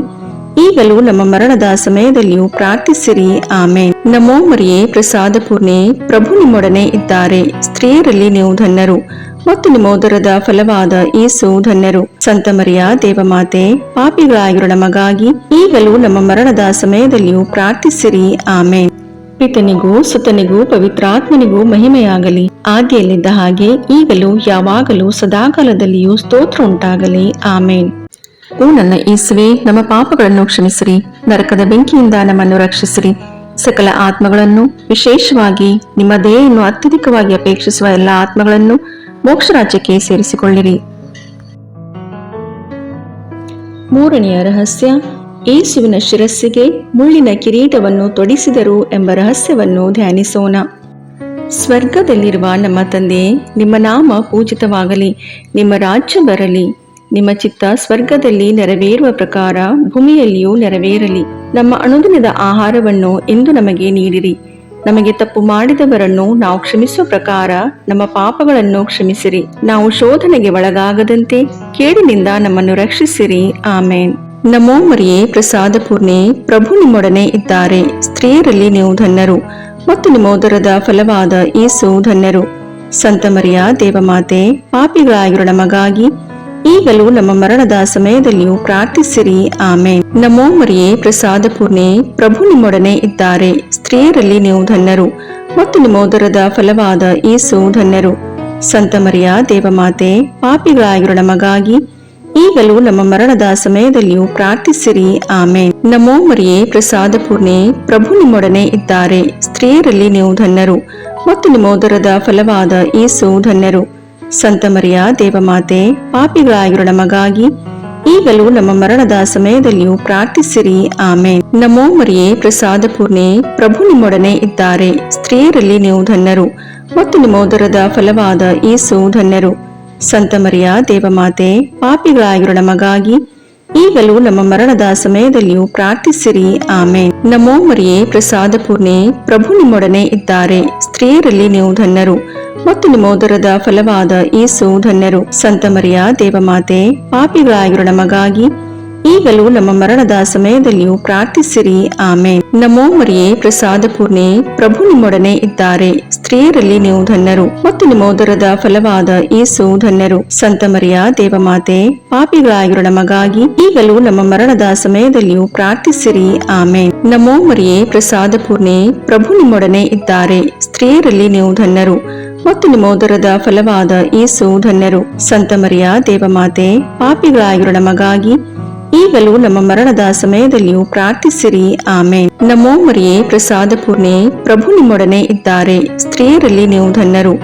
ಈಗಲೂ ನಮ್ಮ ಮರಣದ ಸಮಯದಲ್ಲಿಯೂ ಪ್ರಾರ್ಥಿಸಿರಿ. ಆಮೇನ್. ನಮೋ ಮರಿಯೇ ಪ್ರಸಾದ ಪೂರ್ಣೆ, ಪ್ರಭು ನಿಮ್ಮೊಡನೆ ಇದ್ದಾರೆ. ಸ್ತ್ರೀಯರಲ್ಲಿ ನೀವು ಧನ್ಯರು ಮತ್ತು ನಿಮ್ಮ ಉದರದ ಫಲವಾದ ಯೇಸು ಧನ್ಯರು. ಸಂತ ಮರಿಯ ದೇವಮಾತೆ, ಪಾಪಿಗಳಾಗಿರೋ ನಮಗಾಗಿ ಈಗಲೂ ನಮ್ಮ ಮರಣದ ಸಮಯದಲ್ಲಿಯೂ ಪ್ರಾರ್ಥಿಸಿರಿ. ಆಮೇನ್. ಪಿತನಿಗೂ ಸುತನಿಗೂ ಪವಿತ್ರಾತ್ಮನಿಗೂ ಮಹಿಮೆಯಾಗಲಿ, ಆದಿಯಲ್ಲಿದ್ದ ಹಾಗೆ ಈಗಲೂ ಯಾವಾಗಲೂ ಸದಾಕಾಲದಲ್ಲಿಯೂ ಸ್ತೋತ್ರ ಉಂಟಾಗಲಿ. ಆಮೇನ್. ಓ ನನ್ನ ಯೇಸುವೇ, ನಮ್ಮ ಪಾಪಗಳನ್ನು ಕ್ಷಮಿಸಿರಿ, ನರಕದ ಬೆಂಕಿಯಿಂದ ನಮ್ಮನ್ನು ರಕ್ಷಿಸಿರಿ, ಸಕಲ ಆತ್ಮಗಳನ್ನು, ವಿಶೇಷವಾಗಿ ನಿಮ್ಮ ದಯೆಯನ್ನು ಅತ್ಯಧಿಕವಾಗಿ ಅಪೇಕ್ಷಿಸುವ ಎಲ್ಲ ಆತ್ಮಗಳನ್ನು ಮೋಕ್ಷ ರಾಜ್ಯಕ್ಕೆ ಸೇರಿಸಿಕೊಳ್ಳಿರಿ. ಮೂರನೆಯ ರಹಸ್ಯ, ಯೇಸುವಿನ ಶಿರಸ್ಸಿಗೆ ಮುಳ್ಳಿನ ಕಿರೀಟವನ್ನು ತೊಡಿಸಿದರು ಎಂಬ ರಹಸ್ಯವನ್ನು ಧ್ಯಾನಿಸೋಣ. ಸ್ವರ್ಗದಲ್ಲಿರುವ ನಮ್ಮ ತಂದೆಯೇ, ನಿಮ್ಮ ನಾಮ ಪೂಜಿತವಾಗಲಿ, ನಿಮ್ಮ ರಾಜ್ಯ ಬರಲಿ, ನಿಮ್ಮ ಚಿತ್ತ ಸ್ವರ್ಗದಲ್ಲಿ ನೆರವೇರುವ ಪ್ರಕಾರ ಭೂಮಿಯಲ್ಲಿಯೂ ನೆರವೇರಲಿ. ನಮ್ಮ ಅನುದಿನದ ಆಹಾರವನ್ನು ಇಂದು ನಮಗೆ ನೀಡಿರಿ. ನಮಗೆ ತಪ್ಪು ಮಾಡಿದವರನ್ನು ನಾವು ಕ್ಷಮಿಸುವ ಪ್ರಕಾರ ನಮ್ಮ ಪಾಪಗಳನ್ನು ಕ್ಷಮಿಸಿರಿ. ನಾವು ಶೋಧನೆಗೆ ಒಳಗಾಗದಂತೆ ಕೇಡಿನಿಂದ ನಮ್ಮನ್ನು ರಕ್ಷಿಸಿರಿ. ಆಮೇನ್. ನಮೋ ಮರಿಯೇ ಪ್ರಸಾದ ಪೂರ್ಣೆ, ಪ್ರಭು ನಿಮ್ಮೊಡನೆ ಇದ್ದಾರೆ. ಸ್ತ್ರೀಯರಲ್ಲಿ ನೀವು ಧನ್ಯರು ಮತ್ತು ನಿಮ್ಮ ಉದರದ ಫಲವಾದ ಯೇಸು ಧನ್ಯರು. ಸಂತ ಮರಿಯ ದೇವಮಾತೆ, ಪಾಪಿಗಳಾಗಿರೋ ನಮಗಾಗಿ ಈಗಲೂ ನಮ್ಮ ಮರಣದ ಸಮಯದಲ್ಲಿಯೂ ಪ್ರಾರ್ಥಿಸಿರಿ. ಆಮೇನ್. ನಮೋ ಮರಿಯೇ ಪ್ರಸಾದ ಪೂರ್ಣೆ, ಪ್ರಭು ನಿಮ್ಮೊಡನೆ ಇದ್ದಾರೆ. ಸ್ತ್ರೀಯರಲ್ಲಿ ನೀವು ಧನ್ಯರು ಮತ್ತು ನಿಮ್ಮ ಉದರದ ಫಲವಾದ ಯೇಸು ಧನ್ಯರು. ಸಂತ ಮರಿಯ ದೇವಮಾತೆ, ಪಾಪಿಗಳಾಗಿರೋ ನಮಗಾಗಿ ಈಗಲೂ ನಮ್ಮ ಮರಣದ ಸಮಯದಲ್ಲಿಯೂ ಪ್ರಾರ್ಥಿಸಿರಿ. ಆಮೇನ್. ನಮೋ ಮರಿಯೇ ಪ್ರಸಾದ ಪೂರ್ಣೆ, ಪ್ರಭು ನಿಮ್ಮೊಡನೆ ಇದ್ದಾರೆ. ಸ್ತ್ರೀಯರಲ್ಲಿ ನೀವು ಧನ್ಯರು ಮತ್ತು ನಿಮ್ಮ ಉದರದ ಫಲವಾದ ಯೇಸು ಧನ್ಯರು. ಸಂತ ಮರಿಯ ದೇವಮಾತೆ, ಪಾಪಿಗಳಾಗಿರೋ ನಮಗಾಗಿ ಈಗಲೂ ನಮ್ಮ ಮರಣದ ಸಮಯದಲ್ಲಿಯೂ ಪ್ರಾರ್ಥಿಸಿರಿ. ಆಮೇನ್. ನಮೋ ಮರಿಯೇ ಪ್ರಸಾದ ಪೂರ್ಣೆ, ಪ್ರಭು ನಿಮ್ಮೊಡನೆ ಇದ್ದಾರೆ. ಸ್ತ್ರೀಯರಲ್ಲಿ ನೀವು ಧನ್ಯರು ಮತ್ತು ನಿಮ್ಮ ಉದರದ ಫಲವಾದ ಯೇಸು ಧನ್ಯರು. ಸಂತ ಮರಿಯ ದೇವಮಾತೆ, ಪಾಪಿಗಳಾಗಿರೋ ನಮಗಾಗಿ ಈಗಲೂ ನಮ್ಮ ಮರಣದ ಸಮಯದಲ್ಲಿಯೂ ಪ್ರಾರ್ಥಿಸಿರಿ. ಆಮೇನ್. ನಮೋ ಮರಿಯೇ ಪ್ರಸಾದ ಪೂರ್ಣೆ, ಪ್ರಭು ನಿಮ್ಮೊಡನೆ ಇದ್ದಾರೆ. ಸ್ತ್ರೀಯರಲ್ಲಿ ನೀವು ಧನ್ಯರು ಮತ್ತು ನಿಮ್ಮ ಉದರದ ಫಲವಾದ ಯೇಸು ಧನ್ಯರು. ಸಂತ ಮರಿಯ ದೇವಮಾತೆ, ಪಾಪಿಗಳಾಗಿರೋ ನಮಗಾಗಿ ಈಗಲೂ ನಮ್ಮ ಮರಣದ ಸಮಯದಲ್ಲಿಯೂ ಪ್ರಾರ್ಥಿಸಿರಿ. ಆಮೇನ್. ನಮೋ ಮರಿಯೇ, ಪ್ರಸಾದ ಪೂರ್ಣೆ, ಪ್ರಭು ನಿಮ್ಮೊಡನೆ ಇದ್ದಾರೆ. ಸ್ತ್ರೀಯರಲ್ಲಿ ನೀವು ಧನ್ಯರು ಮತ್ತು ನಿಮ್ಮ ಉದರದ ಫಲವಾದ ಯೇಸು ಧನ್ಯರು. ಸಂತ ಮರಿಯ ದೇವಮಾತೆ, ಪಾಪಿಗಳಾಗಿರೋ ನಮಗಾಗಿ ಈಗಲೂ ನಮ್ಮ ಮರಣದ ಸಮಯದಲ್ಲಿಯೂ ಪ್ರಾರ್ಥಿಸಿರಿ. ಆಮೇನ್. ನಮೋ ಮರಿಯೇ, ಪ್ರಸಾದ ಪೂರ್ಣೆ, ಪ್ರಭು ನಿಮ್ಮೊಡನೆ ಇದ್ದಾರೆ. ಸ್ತ್ರೀಯರಲ್ಲಿ ನೀವು ಧನ್ಯರು ಮತ್ತು ನಿಮ್ಮ ಉದರದ ಫಲವಾದ ಯೇಸು ಧನ್ಯರು. ಸಂತ ಮರಿಯ ದೇವಮಾತೆ, ಪಾಪಿಗಳಾಗಿರೋ ನಮಗಾಗಿ ಈಗಲೂ ನಮ್ಮ ಮರಣದ ಸಮಯದಲ್ಲಿಯೂ ಪ್ರಾರ್ಥಿಸಿರಿ. ಆಮೇನ್. ನಮೋ ಮರಿಯೇ, ಪ್ರಸಾದ ಪೂರ್ಣೆ, ಪ್ರಭು ನಿಮ್ಮೊಡನೆ ಇದ್ದಾರೆ. ಸ್ತ್ರೀಯರಲ್ಲಿ ನೀವು ಧನ್ಯರು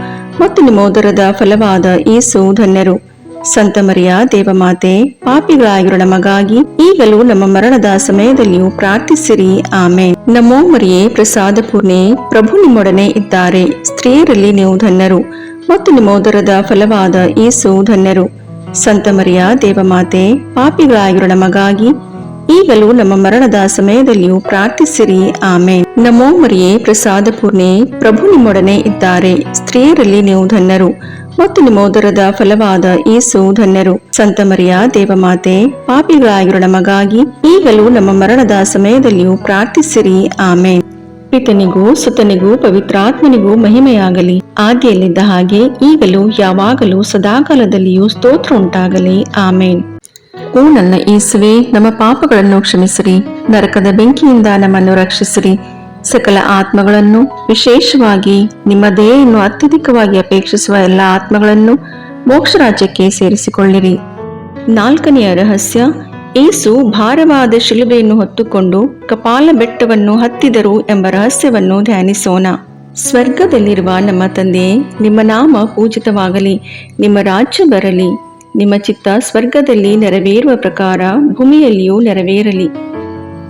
ಮತ್ತು ನಿಮ್ಮ ಉದರದ ಫಲವಾದ ಯೇಸು ಧನ್ಯರು. ಸಂತ ಮರಿಯ ದೇವಮಾತೆ, ಪಾಪಿಗಳಾಗಿರೋ ನಮಗಾಗಿ ಈಗಲೂ ನಮ್ಮ ಮರಣದ ಸಮಯದಲ್ಲಿಯೂ ಪ್ರಾರ್ಥಿಸಿರಿ. ಆಮೇನ್. ನಮೋ ಮರಿಯೇ, ಪ್ರಸಾದ ಪೂರ್ಣೆ, ಪ್ರಭು ನಿಮ್ಮೊಡನೆ ಇದ್ದಾರೆ. ಸ್ತ್ರೀಯರಲ್ಲಿ ನೀವು ಧನ್ಯರು ಮತ್ತು ನಿಮ್ಮ ಉದರದ ಫಲವಾದ ಯೇಸು ಧನ್ಯರು. ಸಂತ ಮರಿಯ ದೇವಮಾತೆ, ಪಾಪಿಗಳಾಗಿರೋ ನಮಗಾಗಿ ಈಗಲೂ ನಮ್ಮ ಮರಣದ ಸಮಯದಲ್ಲಿಯೂ ಪ್ರಾರ್ಥಿಸಿರಿ. ಆಮೇನ್. ನಮೋ ಮರಿಯೇ, ಪ್ರಸಾದ ಪೂರ್ಣೆ, ಪ್ರಭು ನಿಮ್ಮೊಡನೆ ಇದ್ದಾರೆ. ಸ್ತ್ರೀಯರಲ್ಲಿ ನೀವು ಧನ್ಯರು ಮತ್ತು ನಿಮ್ಮ ಉದರದ ಫಲವಾದ ಯೇಸು ಧನ್ಯರು. ಸಂತ ಮರಿಯ ದೇವಮಾತೆ, ಪಾಪಿಗಳಾಗಿರೋ ನಮಗಾಗಿ ಈಗಲೂ ನಮ್ಮ ಮರಣದ ಸಮಯದಲ್ಲಿಯೂ ಪ್ರಾರ್ಥಿಸಿರಿ. ಆಮೇನ್. ಪಿತನಿಗೂ ಸುತನಿಗೂ ಪವಿತ್ರಾತ್ಮನಿಗೂ ಮಹಿಮೆಯಾಗಲಿ, ಆದಿಯಲ್ಲಿದ್ದ ಹಾಗೆ ಈಗಲೂ ಯಾವಾಗಲೂ ಸದಾಕಾಲದಲ್ಲಿಯೂ ಸ್ತೋತ್ರ ಉಂಟಾಗಲಿ. ಆಮೇನ್. ಓ ನನ್ನ ಯೇಸುವೆ, ನಮ್ಮ ಪಾಪಗಳನ್ನು ಕ್ಷಮಿಸಿರಿ, ನರಕದ ಬೆಂಕಿಯಿಂದ ನಮ್ಮನ್ನು ರಕ್ಷಿಸಿರಿ, ಸಕಲ ಆತ್ಮಗಳನ್ನು, ವಿಶೇಷವಾಗಿ ನಿಮ್ಮ ದಯೆಯನ್ನು ಅತ್ಯಧಿಕವಾಗಿ ಅಪೇಕ್ಷಿಸುವ ಎಲ್ಲ ಆತ್ಮಗಳನ್ನು ಮೋಕ್ಷ ರಾಜ್ಯಕ್ಕೆ ಸೇರಿಸಿಕೊಳ್ಳಿರಿ. 4ನೆಯ ರಹಸ್ಯ, ಯೇಸು ಭಾರವಾದ ಶಿಲುಬೆಯನ್ನು ಹೊತ್ತುಕೊಂಡು ಕಪಾಲ ಬೆಟ್ಟವನ್ನು ಹತ್ತಿದರು ಎಂಬ ರಹಸ್ಯವನ್ನು ಧ್ಯಾನಿಸೋಣ. ಸ್ವರ್ಗದಲ್ಲಿರುವ ನಮ್ಮ ತಂದೆಯೇ, ನಿಮ್ಮ ನಾಮ ಪೂಜಿತವಾಗಲಿ, ನಿಮ್ಮ ರಾಜ್ಯ ಬರಲಿ, ನಿಮ್ಮ ಚಿತ್ತ ಸ್ವರ್ಗದಲ್ಲಿ ನೆರವೇರುವ ಪ್ರಕಾರ ಭೂಮಿಯಲ್ಲಿಯೂ ನೆರವೇರಲಿ.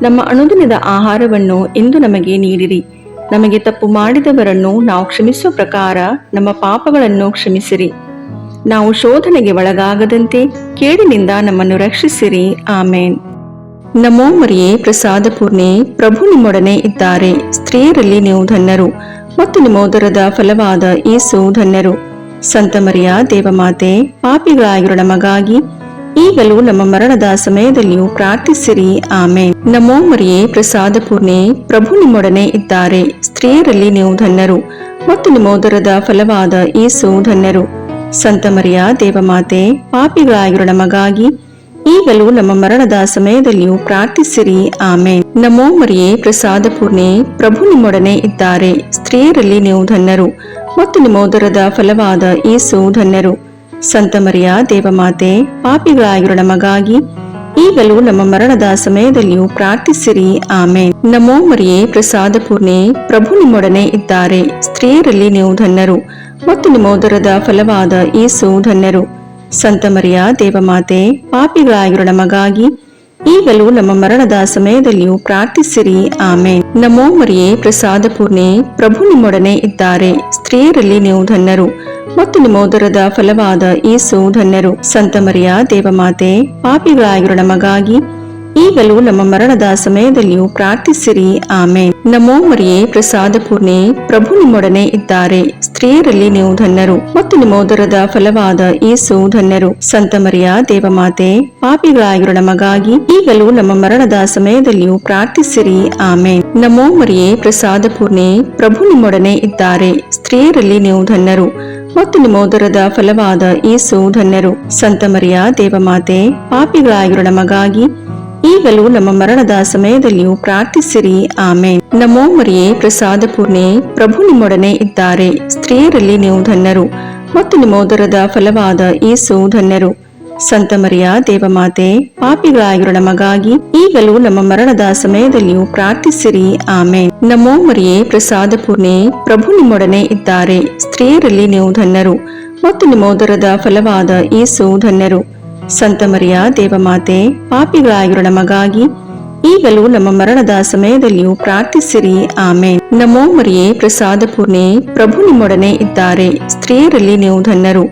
ನಮ್ಮ ಅನುದಿನದ ಆಹಾರವನ್ನು ಇಂದು ನಮಗೆ ನೀಡಿರಿ. ನಮಗೆ ತಪ್ಪು ಮಾಡಿದವರನ್ನು ನಾವು ಕ್ಷಮಿಸುವ ಪ್ರಕಾರ ನಮ್ಮ ಪಾಪಗಳನ್ನು ಕ್ಷಮಿಸಿರಿ. ನಾವು ಶೋಧನೆಗೆ ಒಳಗಾಗದಂತೆ ಕೇಡಿನಿಂದ ನಮ್ಮನ್ನು ರಕ್ಷಿಸಿರಿ. ಆಮೇನ್. ನಮೋ ಮರಿಯೇ, ಪ್ರಸಾದ ಪೂರ್ಣೆ, ಪ್ರಭು ನಿಮ್ಮೊಡನೆ ಇದ್ದಾರೆ. ಸ್ತ್ರೀಯರಲ್ಲಿ ನೀವು ಧನ್ಯರು ಮತ್ತು ನಿಮ್ಮ ಉದರದ ಫಲವಾದ ಯೇಸು ಧನ್ಯರು. ಸಂತ ಮರಿಯ ದೇವಮಾತೆ, ಪಾಪಿಗಳಾಗಿರೋ ನಮಗಾಗಿ ಈಗಲೂ ನಮ್ಮ ಮರಣದ ಸಮಯದಲ್ಲಿಯೂ ಪ್ರಾರ್ಥಿಸಿರಿ. ಆಮೇನ್. ನಮೋ ಮರಿಯೇ, ಪ್ರಸಾದ ಪೂರ್ಣೆ, ಪ್ರಭು ನಿಮ್ಮೊಡನೆ ಇದ್ದಾರೆ. ಸ್ತ್ರೀಯರಲ್ಲಿ ನೀವು ಧನ್ಯರು ಮತ್ತು ನಿಮ್ಮ ಉದರದ ಫಲವಾದ ಯೇಸು ಧನ್ಯರು. ಸಂತ ಮರಿಯ ದೇವಮಾತೆ, ಪಾಪಿಗಳಾಗಿರೋ ನಮಗಾಗಿ ಈಗಲೂ ನಮ್ಮ ಮರಣದ ಸಮಯದಲ್ಲಿಯೂ ಪ್ರಾರ್ಥಿಸಿರಿ. ಆಮೇನ್. ನಮೋ ಮರಿಯೇ, ಪ್ರಸಾದ ಪೂರ್ಣೆ, ಪ್ರಭು ನಿಮ್ಮೊಡನೆ ಇದ್ದಾರೆ. ಸ್ತ್ರೀಯರಲ್ಲಿ ನೀವು ಧನ್ಯರು ಮತ್ತು ನಿಮ್ಮ ಉದರದ ಫಲವಾದ ಯೇಸು ಧನ್ಯರು. ಸಂತ ಮರಿಯ ದೇವಮಾತೆ, ಪಾಪಿಗಳಾಗಿರೋ ನಮಗಾಗಿ ಈಗಲೂ ನಮ್ಮ ಮರಣದ ಸಮಯದಲ್ಲಿಯೂ ಪ್ರಾರ್ಥಿಸಿರಿ. ಆಮೇನ್. ನಮೋ ಮರಿಯೇ, ಪ್ರಸಾದ ಪೂರ್ಣೆ, ಪ್ರಭು ನಿಮ್ಮೊಡನೆ ಇದ್ದಾರೆ. ಸ್ತ್ರೀಯರಲ್ಲಿ ನೀವು ಧನ್ಯರು ಮತ್ತು ನಿಮ್ಮ ಉದರದ ಫಲವಾದ ಯೇಸು ಧನ್ಯರು. ಸಂತ ಮರಿಯ ದೇವಮಾತೆ, ಪಾಪಿಗಳಾಗಿರೋ ನಮಗಾಗಿ ಈಗಲೂ ನಮ್ಮ ಮರಣದ ಸಮಯದಲ್ಲಿಯೂ ಪ್ರಾರ್ಥಿಸಿರಿ. ಆಮೇನ್. ನಮೋ ಮರಿಯೇ, ಪ್ರಸಾದ ಪೂರ್ಣೆ, ಪ್ರಭು ನಿಮ್ಮೊಡನೆ ಇದ್ದಾರೆ. ಸ್ತ್ರೀಯರಲ್ಲಿ ನೀವು ಧನ್ಯರು ಮತ್ತು ನಿಮ್ಮ ಉದರದ ಫಲವಾದ ಯೇಸು ಧನ್ಯರು. ಸಂತ ಮರಿಯ ದೇವಮಾತೆ, ಪಾಪಿಗಳಾಗಿರೋ ನಮಗಾಗಿ ಈಗಲೂ ನಮ್ಮ ಮರಣದ ಸಮಯದಲ್ಲಿಯೂ ಪ್ರಾರ್ಥಿಸಿರಿ. ಆಮೇನ್. ನಮೋ ಮರಿಯೇ, ಪ್ರಸಾದ ಪೂರ್ಣೆ, ಪ್ರಭು ನಿಮ್ಮೊಡನೆ ಇದ್ದಾರೆ. ಸ್ತ್ರೀಯರಲ್ಲಿ ನೀವು ಧನ್ಯರು ಮತ್ತು ನಿಮ್ಮ ಉದರದ ಫಲವಾದ ಯೇಸು ಧನ್ಯರು. ಸಂತ ಮರಿಯ ದೇವಮಾತೆ, ಪಾಪಿಗಳಾಗಿರೋ ನಮಗಾಗಿ ಈಗಲೂ ನಮ್ಮ ಮರಣದ ಸಮಯದಲ್ಲಿಯೂ ಪ್ರಾರ್ಥಿಸಿರಿ. ಆಮೇನ್. ನಮೋ ಮರಿಯೇ, ಪ್ರಸಾದ ಪೂರ್ಣೆ, ಪ್ರಭು ನಿಮ್ಮೊಡನೆ ಇದ್ದಾರೆ. ಸ್ತ್ರೀಯರಲ್ಲಿ ನೀವು ಧನ್ಯರು ಮತ್ತು ನಿಮ್ಮ ಉದರದ ಫಲವಾದ ಯೇಸು ಧನ್ಯರು. ಸಂತ ಮರಿಯ ದೇವಮಾತೆ, ಪಾಪಿಗಳಾಗಿರೋ ನಮಗಾಗಿ ಈಗಲೂ ನಮ್ಮ ಮರಣದ ಸಮಯದಲ್ಲಿಯೂ ಪ್ರಾರ್ಥಿಸಿರಿ. ಆಮೇನ್. ನಮೋ ಮರಿಯೇ, ಪ್ರಸಾದ ಪೂರ್ಣೆ, ಪ್ರಭು ನಿಮ್ಮೊಡನೆ ಇದ್ದಾರೆ. ಸ್ತ್ರೀಯರಲ್ಲಿ ನೀವು ಧನ್ಯರು ಮತ್ತು ನಿಮ್ಮ ಉದರದ ಫಲವಾದ ಯೇಸು ಧನ್ಯರು. ಸಂತ ಮರಿಯ ದೇವಮಾತೆ, ಪಾಪಿಗಳಾಗಿರೋ ನಮಗಾಗಿ ಈಗಲೂ ನಮ್ಮ ಮರಣದ ಸಮಯದಲ್ಲಿಯೂ ಪ್ರಾರ್ಥಿಸಿರಿ. ಆಮೇನ್. ನಮೋ ಮರಿಯೇ, ಪ್ರಸಾದ ಪೂರ್ಣೆ, ಪ್ರಭು ನಿಮ್ಮೊಡನೆ ಇದ್ದಾರೆ. ಸ್ತ್ರೀಯರಲ್ಲಿ ನೀವು ಧನ್ಯರು ಮತ್ತು ನಿಮ್ಮ ಉದರದ ಫಲವಾದ ಯೇಸು ಧನ್ಯರು. ಸಂತ ಮರಿಯ ದೇವಮಾತೆ, ಪಾಪಿಗಳಾಗಿರೋ ನಮಗಾಗಿ ಈಗಲೂ ನಮ್ಮ ಮರಣದ ಸಮಯದಲ್ಲಿಯೂ ಪ್ರಾರ್ಥಿಸಿರಿ. ಆಮೇನ್. ನಮೋ ಮರಿಯೇ, ಪ್ರಸಾದ ಪೂರ್ಣೆ, ಪ್ರಭು ನಿಮ್ಮೊಡನೆ ಇದ್ದಾರೆ. ಸ್ತ್ರೀಯರಲ್ಲಿ ನೀವು ಧನ್ಯರು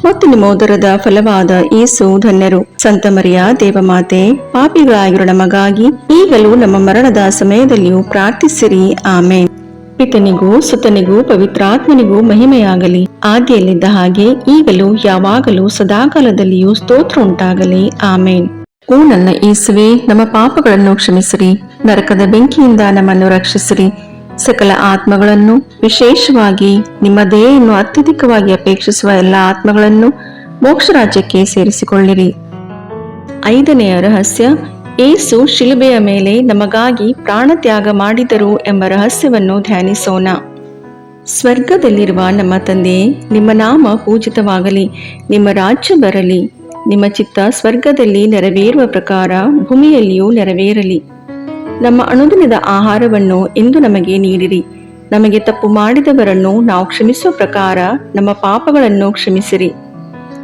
ಮತ್ತು ನಿಮ್ಮ ಉದರದ ಫಲವಾದ ಯೇಸು ಧನ್ಯರು. ಸಂತ ಮರಿಯ ದೇವಮಾತೆ, ಪಾಪಿಗಳಾಗಿರೋ ನಮಗಾಗಿ ಈಗಲೂ ನಮ್ಮ ಮರಣದ ಸಮಯದಲ್ಲಿಯೂ ಪ್ರಾರ್ಥಿಸಿರಿ. ಆಮೇನ್. ಪಿತನಿಗೂ ಸುತನಿಗೂ ಪವಿತ್ರಾತ್ಮನಿಗೂ ಮಹಿಮೆಯಾಗಲಿ, ಆದಿಯಲ್ಲಿದ್ದ ಹಾಗೆ ಈಗಲೂ ಯಾವಾಗಲೂ ಸದಾಕಾಲದಲ್ಲಿಯೂ ಸ್ತೋತ್ರ ಉಂಟಾಗಲಿ. ಆಮೇನ್. ಓ ನನ್ನ ಯೇಸುವೆ, ನಮ್ಮ ಪಾಪಗಳನ್ನು ಕ್ಷಮಿಸಿರಿ, ನರಕದ ಬೆಂಕಿಯಿಂದ ನಮ್ಮನ್ನು ರಕ್ಷಿಸಿರಿ, ಸಕಲ ಆತ್ಮಗಳನ್ನು, ವಿಶೇಷವಾಗಿ ನಿಮ್ಮ ದಯೆಯನ್ನು ಅತ್ಯಧಿಕವಾಗಿ ಅಪೇಕ್ಷಿಸುವ ಎಲ್ಲ ಆತ್ಮಗಳನ್ನು ಮೋಕ್ಷ ರಾಜ್ಯಕ್ಕೆ ಸೇರಿಸಿಕೊಳ್ಳಿರಿ. 5ನೆಯ ರಹಸ್ಯ, ಯೇಸು ಶಿಲುಬೆಯ ಮೇಲೆ ನಮಗಾಗಿ ಪ್ರಾಣತ್ಯಾಗ ಮಾಡಿದರು ಎಂಬ ರಹಸ್ಯವನ್ನು ಧ್ಯಾನಿಸೋಣ. ಸ್ವರ್ಗದಲ್ಲಿರುವ ನಮ್ಮ ತಂದೆಯೇ, ನಿಮ್ಮ ನಾಮ ಪೂಜಿತವಾಗಲಿ, ನಿಮ್ಮ ರಾಜ್ಯ ಬರಲಿ, ನಿಮ್ಮ ಚಿತ್ತ ಸ್ವರ್ಗದಲ್ಲಿ ನೆರವೇರುವ ಪ್ರಕಾರ ಭೂಮಿಯಲ್ಲಿಯೂ ನೆರವೇರಲಿ. ನಮ್ಮ ಅನುದಿನದ ಆಹಾರವನ್ನು ಇಂದು ನಮಗೆ ನೀಡಿರಿ. ನಮಗೆ ತಪ್ಪು ಮಾಡಿದವರನ್ನು ನಾವು ಕ್ಷಮಿಸುವ ಪ್ರಕಾರ ನಮ್ಮ ಪಾಪಗಳನ್ನು ಕ್ಷಮಿಸಿರಿ.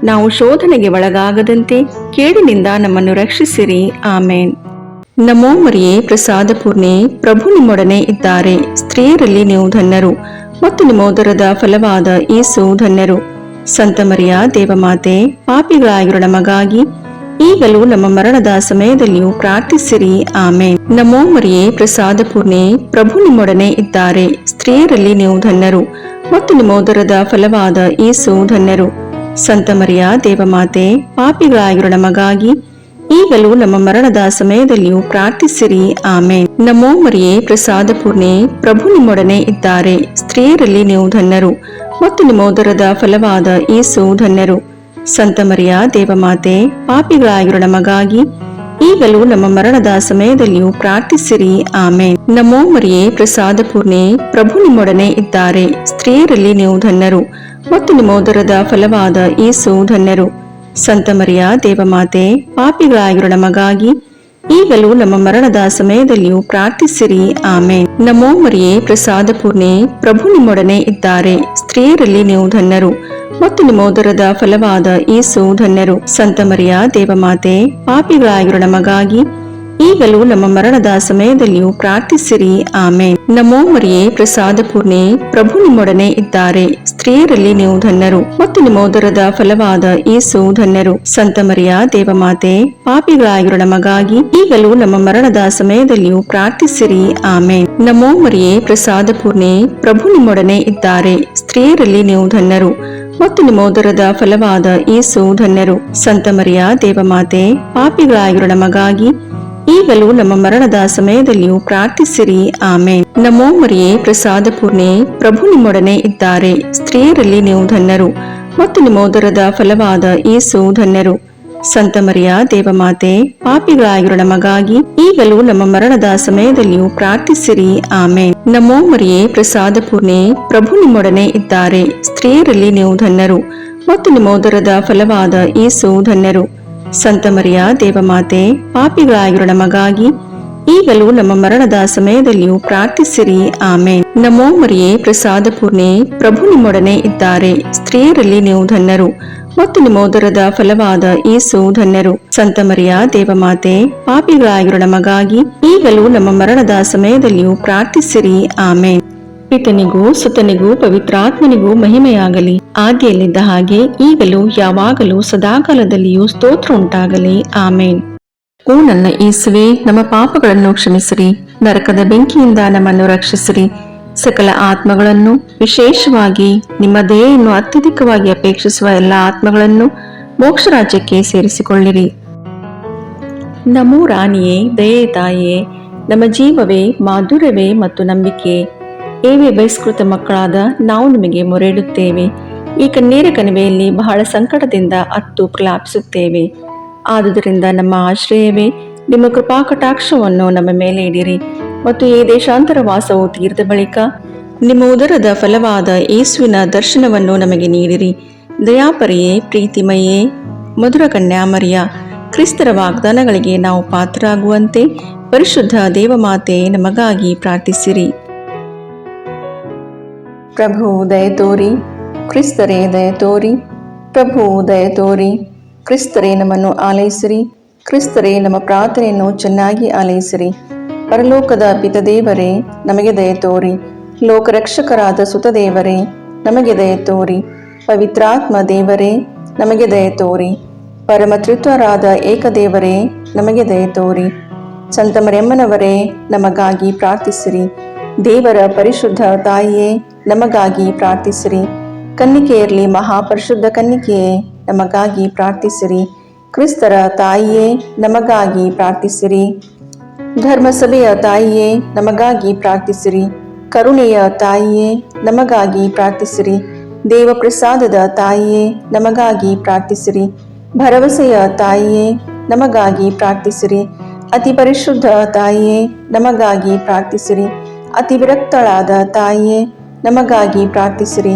ನಾವು ಶೋಧನೆಗೆ ಒಳಗಾಗದಂತೆ ಕೇಡಿನಿಂದ ನಮ್ಮನ್ನು ರಕ್ಷಿಸಿರಿ. ಆಮೇನ್. ನಮೋ ಮರಿಯೇ, ಪ್ರಸಾದ ಪೂರ್ಣೆ, ಪ್ರಭು ನಿಮ್ಮೊಡನೆ ಇದ್ದಾರೆ. ಸ್ತ್ರೀಯರಲ್ಲಿ ನೀವು ಧನ್ಯರು ಮತ್ತು ನಿಮ್ಮ ಉದರದ ಫಲವಾದ ಯೇಸು ಧನ್ಯರು. ಸಂತ ಮರಿಯ ದೇವಮಾತೆ, ಪಾಪಿಗಳಾಗಿರೋ ನಮಗಾಗಿ ಈಗಲೂ ನಮ್ಮ ಮರಣದ ಸಮಯದಲ್ಲಿಯೂ ಪ್ರಾರ್ಥಿಸಿರಿ. ಆಮೇನ್. ನಮೋ ಮರಿಯೇ, ಪ್ರಸಾದ ಪೂರ್ಣೆ, ಪ್ರಭು ನಿಮ್ಮೊಡನೆ ಇದ್ದಾರೆ. ಸ್ತ್ರೀಯರಲ್ಲಿ ನೀವು ಧನ್ಯರು ಮತ್ತು ನಿಮ್ಮ ಉದರದ ಫಲವಾದ ಯೇಸು ಧನ್ಯರು. ಸಂತ ಮರಿಯ ದೇವಮಾತೆ, ಪಾಪಿಗಳಾಗಿರೋ ನಮಗಾಗಿ ಈಗಲೂ ನಮ್ಮ ಮರಣದ ಸಮಯದಲ್ಲಿಯೂ ಪ್ರಾರ್ಥಿಸಿರಿ. ಆಮೇನ್. ನಮೋ ಮರಿಯೇ, ಪ್ರಸಾದ ಪೂರ್ಣೆ, ಪ್ರಭು ನಿಮ್ಮೊಡನೆ ಇದ್ದಾರೆ. ಸ್ತ್ರೀಯರಲ್ಲಿ ನೀವು ಧನ್ಯರು ಮತ್ತು ನಿಮ್ಮ ಉದರದ ಫಲವಾದ ಯೇಸು ಧನ್ಯರು. ಸಂತ ಮರಿಯ ದೇವಮಾತೆ, ಪಾಪಿಗಳಾಗಿರೋ ನಮಗಾಗಿ ಈಗಲೂ ನಮ್ಮ ಮರಣದ ಸಮಯದಲ್ಲಿಯೂ ಪ್ರಾರ್ಥಿಸಿರಿ. ಆಮೇನ್. ನಮೋ ಮರಿಯೇ, ಪ್ರಸಾದ ಪೂರ್ಣೆ, ಪ್ರಭು ನಿಮ್ಮೊಡನೆ ಇದ್ದಾರೆ. ಸ್ತ್ರೀಯರಲ್ಲಿ ನೀವು ಧನ್ಯರು ಮತ್ತು ನಿಮ್ಮ ಉದರದ ಫಲವಾದ ಯೇಸು ಧನ್ಯರು. ಸಂತ ಮರಿಯ ದೇವಮಾತೆ, ಪಾಪಿಗಳಾಗಿರೋ ನಮಗಾಗಿ ಈಗಲೂ ನಮ್ಮ ಮರಣದ ಸಮಯದಲ್ಲಿಯೂ ಪ್ರಾರ್ಥಿಸಿರಿ. ಆಮೇನ್. ನಮೋ ಮರಿಯೇ, ಪ್ರಸಾದ ಪೂರ್ಣೆ, ಪ್ರಭು ನಿಮ್ಮೊಡನೆ ಇದ್ದಾರೆ. ಸ್ತ್ರೀಯರಲ್ಲಿ ನೀವು ಧನ್ಯರು ಮತ್ತು ನಿಮ್ಮ ಉದರದ ಫಲವಾದ ಯೇಸು ಧನ್ಯರು. ಸಂತ ಮರಿಯ ದೇವಮಾತೆ, ಪಾಪಿಗಳಾಗಿರೋ ನಮಗಾಗಿ ಈಗಲೂ ನಮ್ಮ ಮರಣದ ಸಮಯದಲ್ಲಿಯೂ ಪ್ರಾರ್ಥಿಸಿರಿ. ಆಮೇನ್. ನಮೋ ಮರಿಯೇ, ಪ್ರಸಾದ ಪೂರ್ಣೆ, ಪ್ರಭು ನಿಮ್ಮೊಡನೆ ಇದ್ದಾರೆ. ಸ್ತ್ರೀಯರಲ್ಲಿ ನೀವು ಧನ್ಯರು ಮತ್ತು ನಿಮ್ಮ ಉದರದ ಫಲವಾದ ಯೇಸು ಧನ್ಯರು. ಸಂತ ಮರಿಯ ದೇವಮಾತೆ, ಪಾಪಿಗಳಾಗಿರೋ ನಮಗಾಗಿ ಈಗಲೂ ನಮ್ಮ ಮರಣದ ಸಮಯದಲ್ಲಿಯೂ ಪ್ರಾರ್ಥಿಸಿರಿ. ಆಮೇನ್. ನಮೋ ಮರಿಯೇ, ಪ್ರಸಾದ ಪೂರ್ಣೆ, ಪ್ರಭು ನಿಮ್ಮೊಡನೆ ಇದ್ದಾರೆ. ಸ್ತ್ರೀಯರಲ್ಲಿ ನೀವು ಧನ್ಯರು ಮತ್ತು ನಿಮ್ಮ ಉದರದ ಫಲವಾದ ಯೇಸು ಧನ್ಯರು. ಸಂತ ಮರಿಯ ದೇವಮಾತೆ, ಪಾಪಿಗಳಾಗಿರೋ ನಮಗಾಗಿ ಈಗಲೂ ನಮ್ಮ ಮರಣದ ಸಮಯದಲ್ಲಿಯೂ ಪ್ರಾರ್ಥಿಸಿರಿ. ಆಮೇನ್. ನಮೋ ಮರಿಯೇ, ಪ್ರಸಾದ ಪೂರ್ಣೆ, ಪ್ರಭು ನಿಮ್ಮೊಡನೆ ಇದ್ದಾರೆ. ಸ್ತ್ರೀಯರಲ್ಲಿ ನೀವು ಧನ್ಯರು ಮತ್ತು ನಿಮ್ಮ ಉದರದ ಫಲವಾದ ಯೇಸು ಧನ್ಯರು. ಸಂತ ಮರಿಯ ದೇವಮಾತೆ, ಪಾಪಿಗಳಾಗಿರೋ ನಮಗಾಗಿ ಈಗಲೂ ನಮ್ಮ ಮರಣದ ಸಮಯದಲ್ಲಿಯೂ ಪ್ರಾರ್ಥಿಸಿರಿ. ಆಮೇನ್. ನಮೋ ಮರಿಯೇ, ಪ್ರಸಾದ ಪೂರ್ಣೆ, ಪ್ರಭು ನಿಮ್ಮೊಡನೆ ಇದ್ದಾರೆ. ಸ್ತ್ರೀಯರಲ್ಲಿ ನೀವು ಧನ್ಯರು ಮತ್ತು ನಿಮ್ಮ ಉದರದ ಫಲವಾದ ಯೇಸು ಧನ್ಯರು. ಸಂತ ಮರಿಯ ದೇವಮಾತೆ, ಪಾಪಿಗಳಾಗಿರೋ ನಮಗಾಗಿ ಈಗಲೂ ನಮ್ಮ ಮರಣದ ಸಮಯದಲ್ಲಿಯೂ ಪ್ರಾರ್ಥಿಸಿರಿ. ಆಮೇನ್. ನಮೋ ಮರಿಯೇ, ಪ್ರಸಾದ ಪೂರ್ಣೆ, ಪ್ರಭು ನಿಮ್ಮೊಡನೆ ಇದ್ದಾರೆ. ಸ್ತ್ರೀಯರಲ್ಲಿ ನೀವು ಧನ್ಯರು ಮತ್ತು ನಿಮ್ಮ ಉದರದ ಫಲವಾದ ಯೇಸು ಧನ್ಯರು. ಸಂತ ಮರಿಯ ದೇವಮಾತೆ, ಪಾಪಿಗಳಾಗಿರೋ ನಮಗಾಗಿ ಈಗಲೂ ನಮ್ಮ ಮರಣದ ಸಮಯದಲ್ಲಿಯೂ ಪ್ರಾರ್ಥಿಸಿರಿ. ಆಮೇನ್. ಪಿತನಿಗೂ ಸುತನಿಗೂ ಪವಿತ್ರಾತ್ಮನಿಗೂ ಮಹಿಮೆಯಾಗಲಿ, ಆದಿಯಲ್ಲಿದ್ದ ಹಾಗೆ ಈಗಲೂ ಯಾವಾಗಲೂ ಸದಾಕಾಲದಲ್ಲಿಯೂ ಸ್ತೋತ್ರ ಉಂಟಾಗಲಿ. ಆಮೇನ್. ಓ ನನ್ನ ಯೇಸುವೆ, ನಮ್ಮ ಪಾಪಗಳನ್ನು ಕ್ಷಮಿಸಿರಿ, ನರಕದ ಬೆಂಕಿಯಿಂದ ನಮ್ಮನ್ನು ರಕ್ಷಿಸಿರಿ, ಸಕಲ ಆತ್ಮಗಳನ್ನು, ವಿಶೇಷವಾಗಿ ನಿಮ್ಮ ದಯೆಯನ್ನು ಅತ್ಯಧಿಕವಾಗಿ ಅಪೇಕ್ಷಿಸುವ ಎಲ್ಲ ಆತ್ಮಗಳನ್ನು ಮೋಕ್ಷ ರಾಜ್ಯಕ್ಕೆ ಸೇರಿಸಿಕೊಳ್ಳಿರಿ. ನಮೋ ರಾಣಿಯೇ, ದಯೆ ತಾಯಿಯೇ, ನಮ್ಮ ಜೀವವೇ, ಮಾಧುರ್ಯವೇ ಮತ್ತು ನಂಬಿಕೆ, ಏವೇ ಬಹಿಷ್ಕೃತ ಮಕ್ಕಳಾದ ನಾವು ನಿಮಗೆ ಮೊರೆಯಿಡುತ್ತೇವೆ. ಈ ಕಣ್ಣೀರ ಕಣಿವೆಯಲ್ಲಿ ಬಹಳ ಸಂಕಟದಿಂದ ಅತ್ತು ಪ್ರಲಾಪಿಸುತ್ತೇವೆ. ಆದುದರಿಂದ ನಮ್ಮ ಆಶ್ರಯವೇ, ನಿಮ್ಮ ಕೃಪಾ ಕಟಾಕ್ಷವನ್ನು ನಮ್ಮ ಮೇಲೆ ಇಡಿರಿ ಮತ್ತು ಈ ದೇಶಾಂತರ ವಾಸವು ತೀರಿದ ಬಳಿಕ ನಿಮ್ಮ ಉದರದ ಫಲವಾದ ಯೇಸುವಿನ ದರ್ಶನವನ್ನು ನಮಗೆ ನೀಡಿರಿ. ದಯಾಪರಿಯೇ, ಪ್ರೀತಿಮಯೇ, ಮಧುರ ಕನ್ಯಾಮರಿಯ, ಕ್ರಿಸ್ತರ ವಾಗ್ದಾನಗಳಿಗೆ ನಾವು ಪಾತ್ರರಾಗುವಂತೆ ಪರಿಶುದ್ಧ ದೇವಮಾತೆ ನಮಗಾಗಿ ಪ್ರಾರ್ಥಿಸಿರಿ. ಪ್ರಭು ದಯ ತೋರಿ, ಕ್ರಿಸ್ತರೇ ದಯ ತೋರಿ, ಪ್ರಭು ದಯ ತೋರಿ, ಕ್ರಿಸ್ತರೇ ನಮ್ಮನ್ನು ಆಲೈಸಿರಿ, ಕ್ರಿಸ್ತರೇ ನಮ್ಮ ಪ್ರಾರ್ಥನೆಯನ್ನು ಚೆನ್ನಾಗಿ ಆಲೈಸಿರಿ. ಪರಲೋಕದ ಪಿತದೇವರೇ ನಮಗೆ ದಯ ತೋರಿ, ಲೋಕರಕ್ಷಕರಾದ ಸುತದೇವರೇ ನಮಗೆ ದಯ ತೋರಿ, ಪವಿತ್ರಾತ್ಮ ದೇವರೇ ನಮಗೆ ದಯ ತೋರಿ, ಪರಮತ್ರಿತ್ವರಾದ ಏಕದೇವರೇ ನಮಗೆ ದಯ ತೋರಿ. ಸಂತ ಮರಿಯಮ್ಮನವರೇ ನಮಗಾಗಿ ಪ್ರಾರ್ಥಿಸಿರಿ. ದೇವರ ಪರಿಶುದ್ಧ ತಾಯಿಯೇ ನಮಗಾಗಿ ಪ್ರಾರ್ಥಿಸಿರಿ. ಕನ್ನಿಕೆಯರಲ್ಲಿ ಮಹಾಪರಿಶುದ್ಧ ಕನ್ನಿಕೆಯೇ ನಮಗಾಗಿ ಪ್ರಾರ್ಥಿಸಿರಿ. ಕ್ರಿಸ್ತರ ತಾಯಿಯೇ ನಮಗಾಗಿ ಪ್ರಾರ್ಥಿಸಿರಿ. ಧರ್ಮಸಭೆಯ ತಾಯಿಯೇ ನಮಗಾಗಿ ಪ್ರಾರ್ಥಿಸಿರಿ. ಕರುಣೆಯ ತಾಯಿಯೇ ನಮಗಾಗಿ ಪ್ರಾರ್ಥಿಸಿರಿ. ದೇವಪ್ರಸಾದದ ತಾಯಿಯೇ ನಮಗಾಗಿ ಪ್ರಾರ್ಥಿಸಿರಿ. ಭರವಸೆಯ ತಾಯಿಯೇ ನಮಗಾಗಿ ಪ್ರಾರ್ಥಿಸಿರಿ. ಅತಿ ಪರಿಶುದ್ಧ ತಾಯಿಯೇ ನಮಗಾಗಿ ಪ್ರಾರ್ಥಿಸಿರಿ. ಅತಿ ವಿರಕ್ತಳಾದ ತಾಯಿಯೇ ನಮಗಾಗಿ ಪ್ರಾರ್ಥಿಸಿರಿ.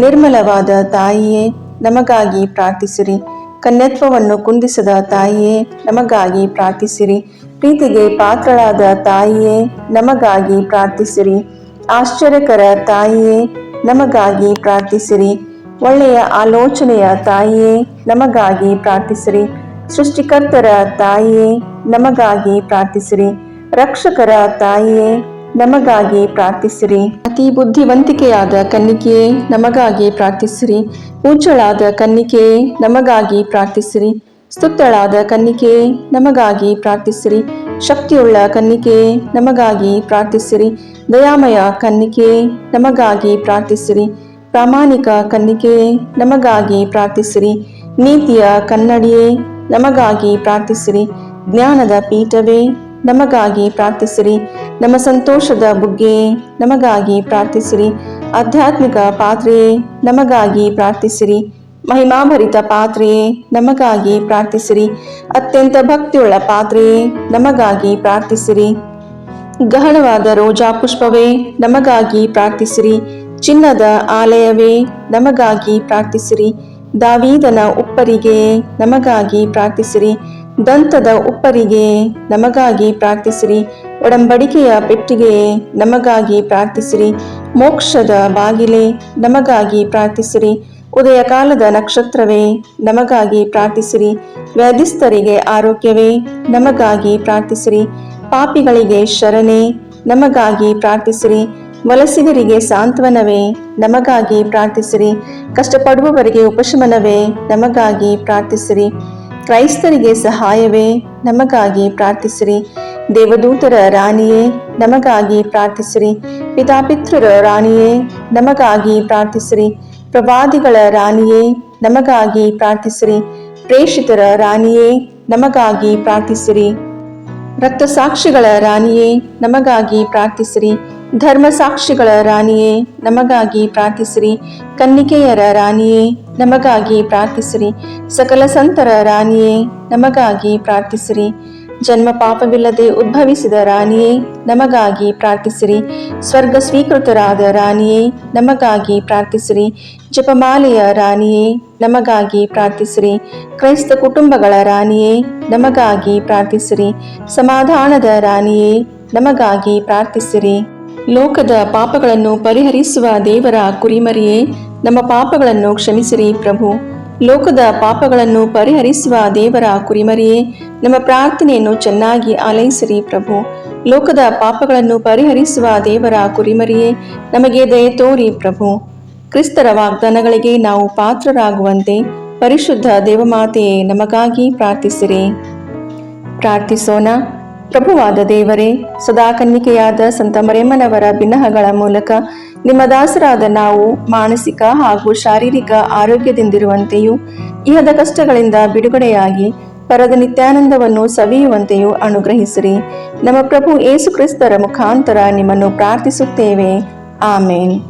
ನಿರ್ಮಲವಾದ ತಾಯಿಯೇ ನಮಗಾಗಿ ಪ್ರಾರ್ಥಿಸಿರಿ. ಕನ್ಯತ್ವವನ್ನು ಕುಂದಿಸದ ತಾಯಿಯೇ ನಮಗಾಗಿ ಪ್ರಾರ್ಥಿಸಿರಿ. ಪ್ರೀತಿಗೆ ಪಾತ್ರಳಾದ ತಾಯಿಯೇ ನಮಗಾಗಿ ಪ್ರಾರ್ಥಿಸಿರಿ. ಆಶ್ಚರ್ಯಕರ ತಾಯಿಯೇ ನಮಗಾಗಿ ಪ್ರಾರ್ಥಿಸಿರಿ. ಒಳ್ಳೆಯ ಆಲೋಚನೆಯ ತಾಯಿಯೇ ನಮಗಾಗಿ ಪ್ರಾರ್ಥಿಸಿರಿ. ಸೃಷ್ಟಿಕರ್ತರ ತಾಯಿಯೇ ನಮಗಾಗಿ ಪ್ರಾರ್ಥಿಸಿರಿ. ರಕ್ಷಕರ ತಾಯಿಯೇ ನಮಗಾಗಿ ಪ್ರಾರ್ಥಿಸಿರಿ. ಅತಿ ಬುದ್ಧಿವಂತಿಕೆಯಾದ ಕನ್ನಿಕೆಯೇ ನಮಗಾಗಿ ಪ್ರಾರ್ಥಿಸಿರಿ. ಪೂಜ್ಯಳಾದ ಕನ್ನಿಕೆಯೇ ನಮಗಾಗಿ ಪ್ರಾರ್ಥಿಸಿರಿ. ಸ್ತುತ್ಯಳಾದ ಕನ್ನಿಕೆಯೇ ನಮಗಾಗಿ ಪ್ರಾರ್ಥಿಸಿರಿ. ಶಕ್ತಿಯುಳ್ಳ ಕನ್ನಿಕೆಯೇ ನಮಗಾಗಿ ಪ್ರಾರ್ಥಿಸಿರಿ. ದಯಾಮಯ ಕನ್ನಿಕೆಯೇ ನಮಗಾಗಿ ಪ್ರಾರ್ಥಿಸಿರಿ. ಪ್ರಾಮಾಣಿಕ ಕನ್ನಿಕೆಯೇ ನಮಗಾಗಿ ಪ್ರಾರ್ಥಿಸಿರಿ. ನೀತಿಯ ಕನ್ನಡಿಯೇ ನಮಗಾಗಿ ಪ್ರಾರ್ಥಿಸಿರಿ. ಜ್ಞಾನದ ಪೀಠವೇ ನಮಗಾಗಿ ಪ್ರಾರ್ಥಿಸಿರಿ. ನಮ್ಮ ಸಂತೋಷದ ಬುಗ್ಗೆಯೇ ನಮಗಾಗಿ ಪ್ರಾರ್ಥಿಸಿರಿ. ಆಧ್ಯಾತ್ಮಿಕ ಪಾತ್ರೆಯೇ ನಮಗಾಗಿ ಪ್ರಾರ್ಥಿಸಿರಿ. ಮಹಿಮಾಭರಿತ ಪಾತ್ರೆಯೇ ನಮಗಾಗಿ ಪ್ರಾರ್ಥಿಸಿರಿ. ಅತ್ಯಂತ ಭಕ್ತಿಯುಳ್ಳ ಪಾತ್ರೆಯೇ ನಮಗಾಗಿ ಪ್ರಾರ್ಥಿಸಿರಿ. ಗಹನವಾದ ರೋಜಾ ಪುಷ್ಪವೇ ನಮಗಾಗಿ ಪ್ರಾರ್ಥಿಸಿರಿ. ಚಿನ್ನದ ಆಲಯವೇ ನಮಗಾಗಿ ಪ್ರಾರ್ಥಿಸಿರಿ. ದಾವೀದನ ಉಪ್ಪರಿಗೆಯೇ ನಮಗಾಗಿ ಪ್ರಾರ್ಥಿಸಿರಿ. ದಂತದ ಉಪ್ಪರಿಗೆಯೇ ನಮಗಾಗಿ ಪ್ರಾರ್ಥಿಸಿರಿ. ಒಡಂಬಡಿಕೆಯ ಪೆಟ್ಟಿಗೆಯೇ ನಮಗಾಗಿ ಪ್ರಾರ್ಥಿಸಿರಿ. ಮೋಕ್ಷದ ಬಾಗಿಲೇ ನಮಗಾಗಿ ಪ್ರಾರ್ಥಿಸಿರಿ. ಉದಯ ಕಾಲದ ನಕ್ಷತ್ರವೇ ನಮಗಾಗಿ ಪ್ರಾರ್ಥಿಸಿರಿ. ವ್ಯಾಧಿಸ್ಥರಿಗೆ ಆರೋಗ್ಯವೇ ನಮಗಾಗಿ ಪ್ರಾರ್ಥಿಸಿರಿ. ಪಾಪಿಗಳಿಗೆ ಶರಣೆ ನಮಗಾಗಿ ಪ್ರಾರ್ಥಿಸಿರಿ. ವಲಸಿಗರಿಗೆ ಸಾಂತ್ವನವೇ ನಮಗಾಗಿ ಪ್ರಾರ್ಥಿಸಿರಿ. ಕಷ್ಟಪಡುವವರಿಗೆ ಉಪಶಮನವೇ ನಮಗಾಗಿ ಪ್ರಾರ್ಥಿಸಿರಿ. ಕ್ರೈಸ್ತರಿಗೆ ಸಹಾಯವೇ ನಮಗಾಗಿ ಪ್ರಾರ್ಥಿಸಿರಿ. ದೇವದೂತರ ರಾಣಿಯೇ ನಮಗಾಗಿ ಪ್ರಾರ್ಥಿಸಿರಿ. ಪಿತಾಪಿತೃರ ರಾಣಿಯೇ ನಮಗಾಗಿ ಪ್ರಾರ್ಥಿಸಿರಿ. ಪ್ರವಾದಿಗಳ ರಾಣಿಯೇ ನಮಗಾಗಿ ಪ್ರಾರ್ಥಿಸಿರಿ. ಪ್ರೇಷಿತರ ರಾಣಿಯೇ ನಮಗಾಗಿ ಪ್ರಾರ್ಥಿಸಿರಿ. ರಕ್ತಸಾಕ್ಷಿಗಳ ರಾಣಿಯೇ ನಮಗಾಗಿ ಪ್ರಾರ್ಥಿಸಿರಿ. ಧರ್ಮಸಾಕ್ಷಿಗಳ ರಾಣಿಯೇ ನಮಗಾಗಿ ಪ್ರಾರ್ಥಿಸಿರಿ. ಕನ್ನಿಕೆಯರ ರಾಣಿಯೇ ನಮಗಾಗಿ ಪ್ರಾರ್ಥಿಸಿರಿ. ಸಕಲ ಸಂತರ ರಾಣಿಯೇ ನಮಗಾಗಿ ಪ್ರಾರ್ಥಿಸಿರಿ. ಜನ್ಮ ಪಾಪವಿಲ್ಲದೆ ಉದ್ಭವಿಸಿದ ರಾಣಿಯೇ ನಮಗಾಗಿ ಪ್ರಾರ್ಥಿಸಿರಿ. ಸ್ವರ್ಗ ಸ್ವೀಕೃತರಾದ ರಾಣಿಯೇ ನಮಗಾಗಿ ಪ್ರಾರ್ಥಿಸಿರಿ. ಜಪಮಾಲೆಯ ರಾಣಿಯೇ ನಮಗಾಗಿ ಪ್ರಾರ್ಥಿಸಿರಿ. ಕ್ರೈಸ್ತ ಕುಟುಂಬಗಳ ರಾಣಿಯೇ ನಮಗಾಗಿ ಪ್ರಾರ್ಥಿಸಿರಿ. ಸಮಾಧಾನದ ರಾಣಿಯೇ ನಮಗಾಗಿ ಪ್ರಾರ್ಥಿಸಿರಿ. ಲೋಕದ ಪಾಪಗಳನ್ನು ಪರಿಹರಿಸುವ ದೇವರ ಕುರಿಮರಿಯೇ ನಮ್ಮ ಪಾಪಗಳನ್ನು ಕ್ಷಮಿಸಿರಿ ಪ್ರಭು. ಲೋಕದ ಪಾಪಗಳನ್ನು ಪರಿಹರಿಸುವ ದೇವರ ಕುರಿಮರಿಯೇ ನಮ್ಮ ಪ್ರಾರ್ಥನೆಯನ್ನು ಚೆನ್ನಾಗಿ ಆಲೈಸಿರಿ ಪ್ರಭು. ಲೋಕದ ಪಾಪಗಳನ್ನು ಪರಿಹರಿಸುವ ದೇವರ ಕುರಿಮರಿಯೇ ನಮಗೆ ದಯೆ ತೋರಿ ಪ್ರಭು. ಕ್ರಿಸ್ತರ ವಾಗ್ದಾನಗಳಿಗೆ ನಾವು ಪಾತ್ರರಾಗುವಂತೆ ಪರಿಶುದ್ಧ ದೇವಮಾತೆಯೇ ನಮಗಾಗಿ ಪ್ರಾರ್ಥಿಸಿರಿ. ಪ್ರಾರ್ಥಿಸೋಣ. ಪ್ರಭುವಾದ ದೇವರೇ, ಸದಾ ಕನ್ನಿಕೆಯಾದ ಸಂತ ಮರಿಯಮ್ಮನವರ ಬಿನ್ನಹಗಳ ಮೂಲಕ ನಿಮ್ಮ ದಾಸರಾದ ನಾವು ಮಾನಸಿಕ ಹಾಗೂ ಶಾರೀರಿಕ ಆರೋಗ್ಯದಿಂದಿರುವಂತೆಯೂ ಇಹದ ಕಷ್ಟಗಳಿಂದ ಬಿಡುಗಡೆಯಾಗಿ ಪರದ ನಿತ್ಯಾನಂದವನ್ನು ಸವಿಯುವಂತೆಯೂ ಅನುಗ್ರಹಿಸಿರಿ. ನಮ್ಮ ಪ್ರಭು ಯೇಸು ಕ್ರಿಸ್ತರ ಮುಖಾಂತರ ನಿಮ್ಮನ್ನು ಪ್ರಾರ್ಥಿಸುತ್ತೇವೆ. ಆಮೇನ್.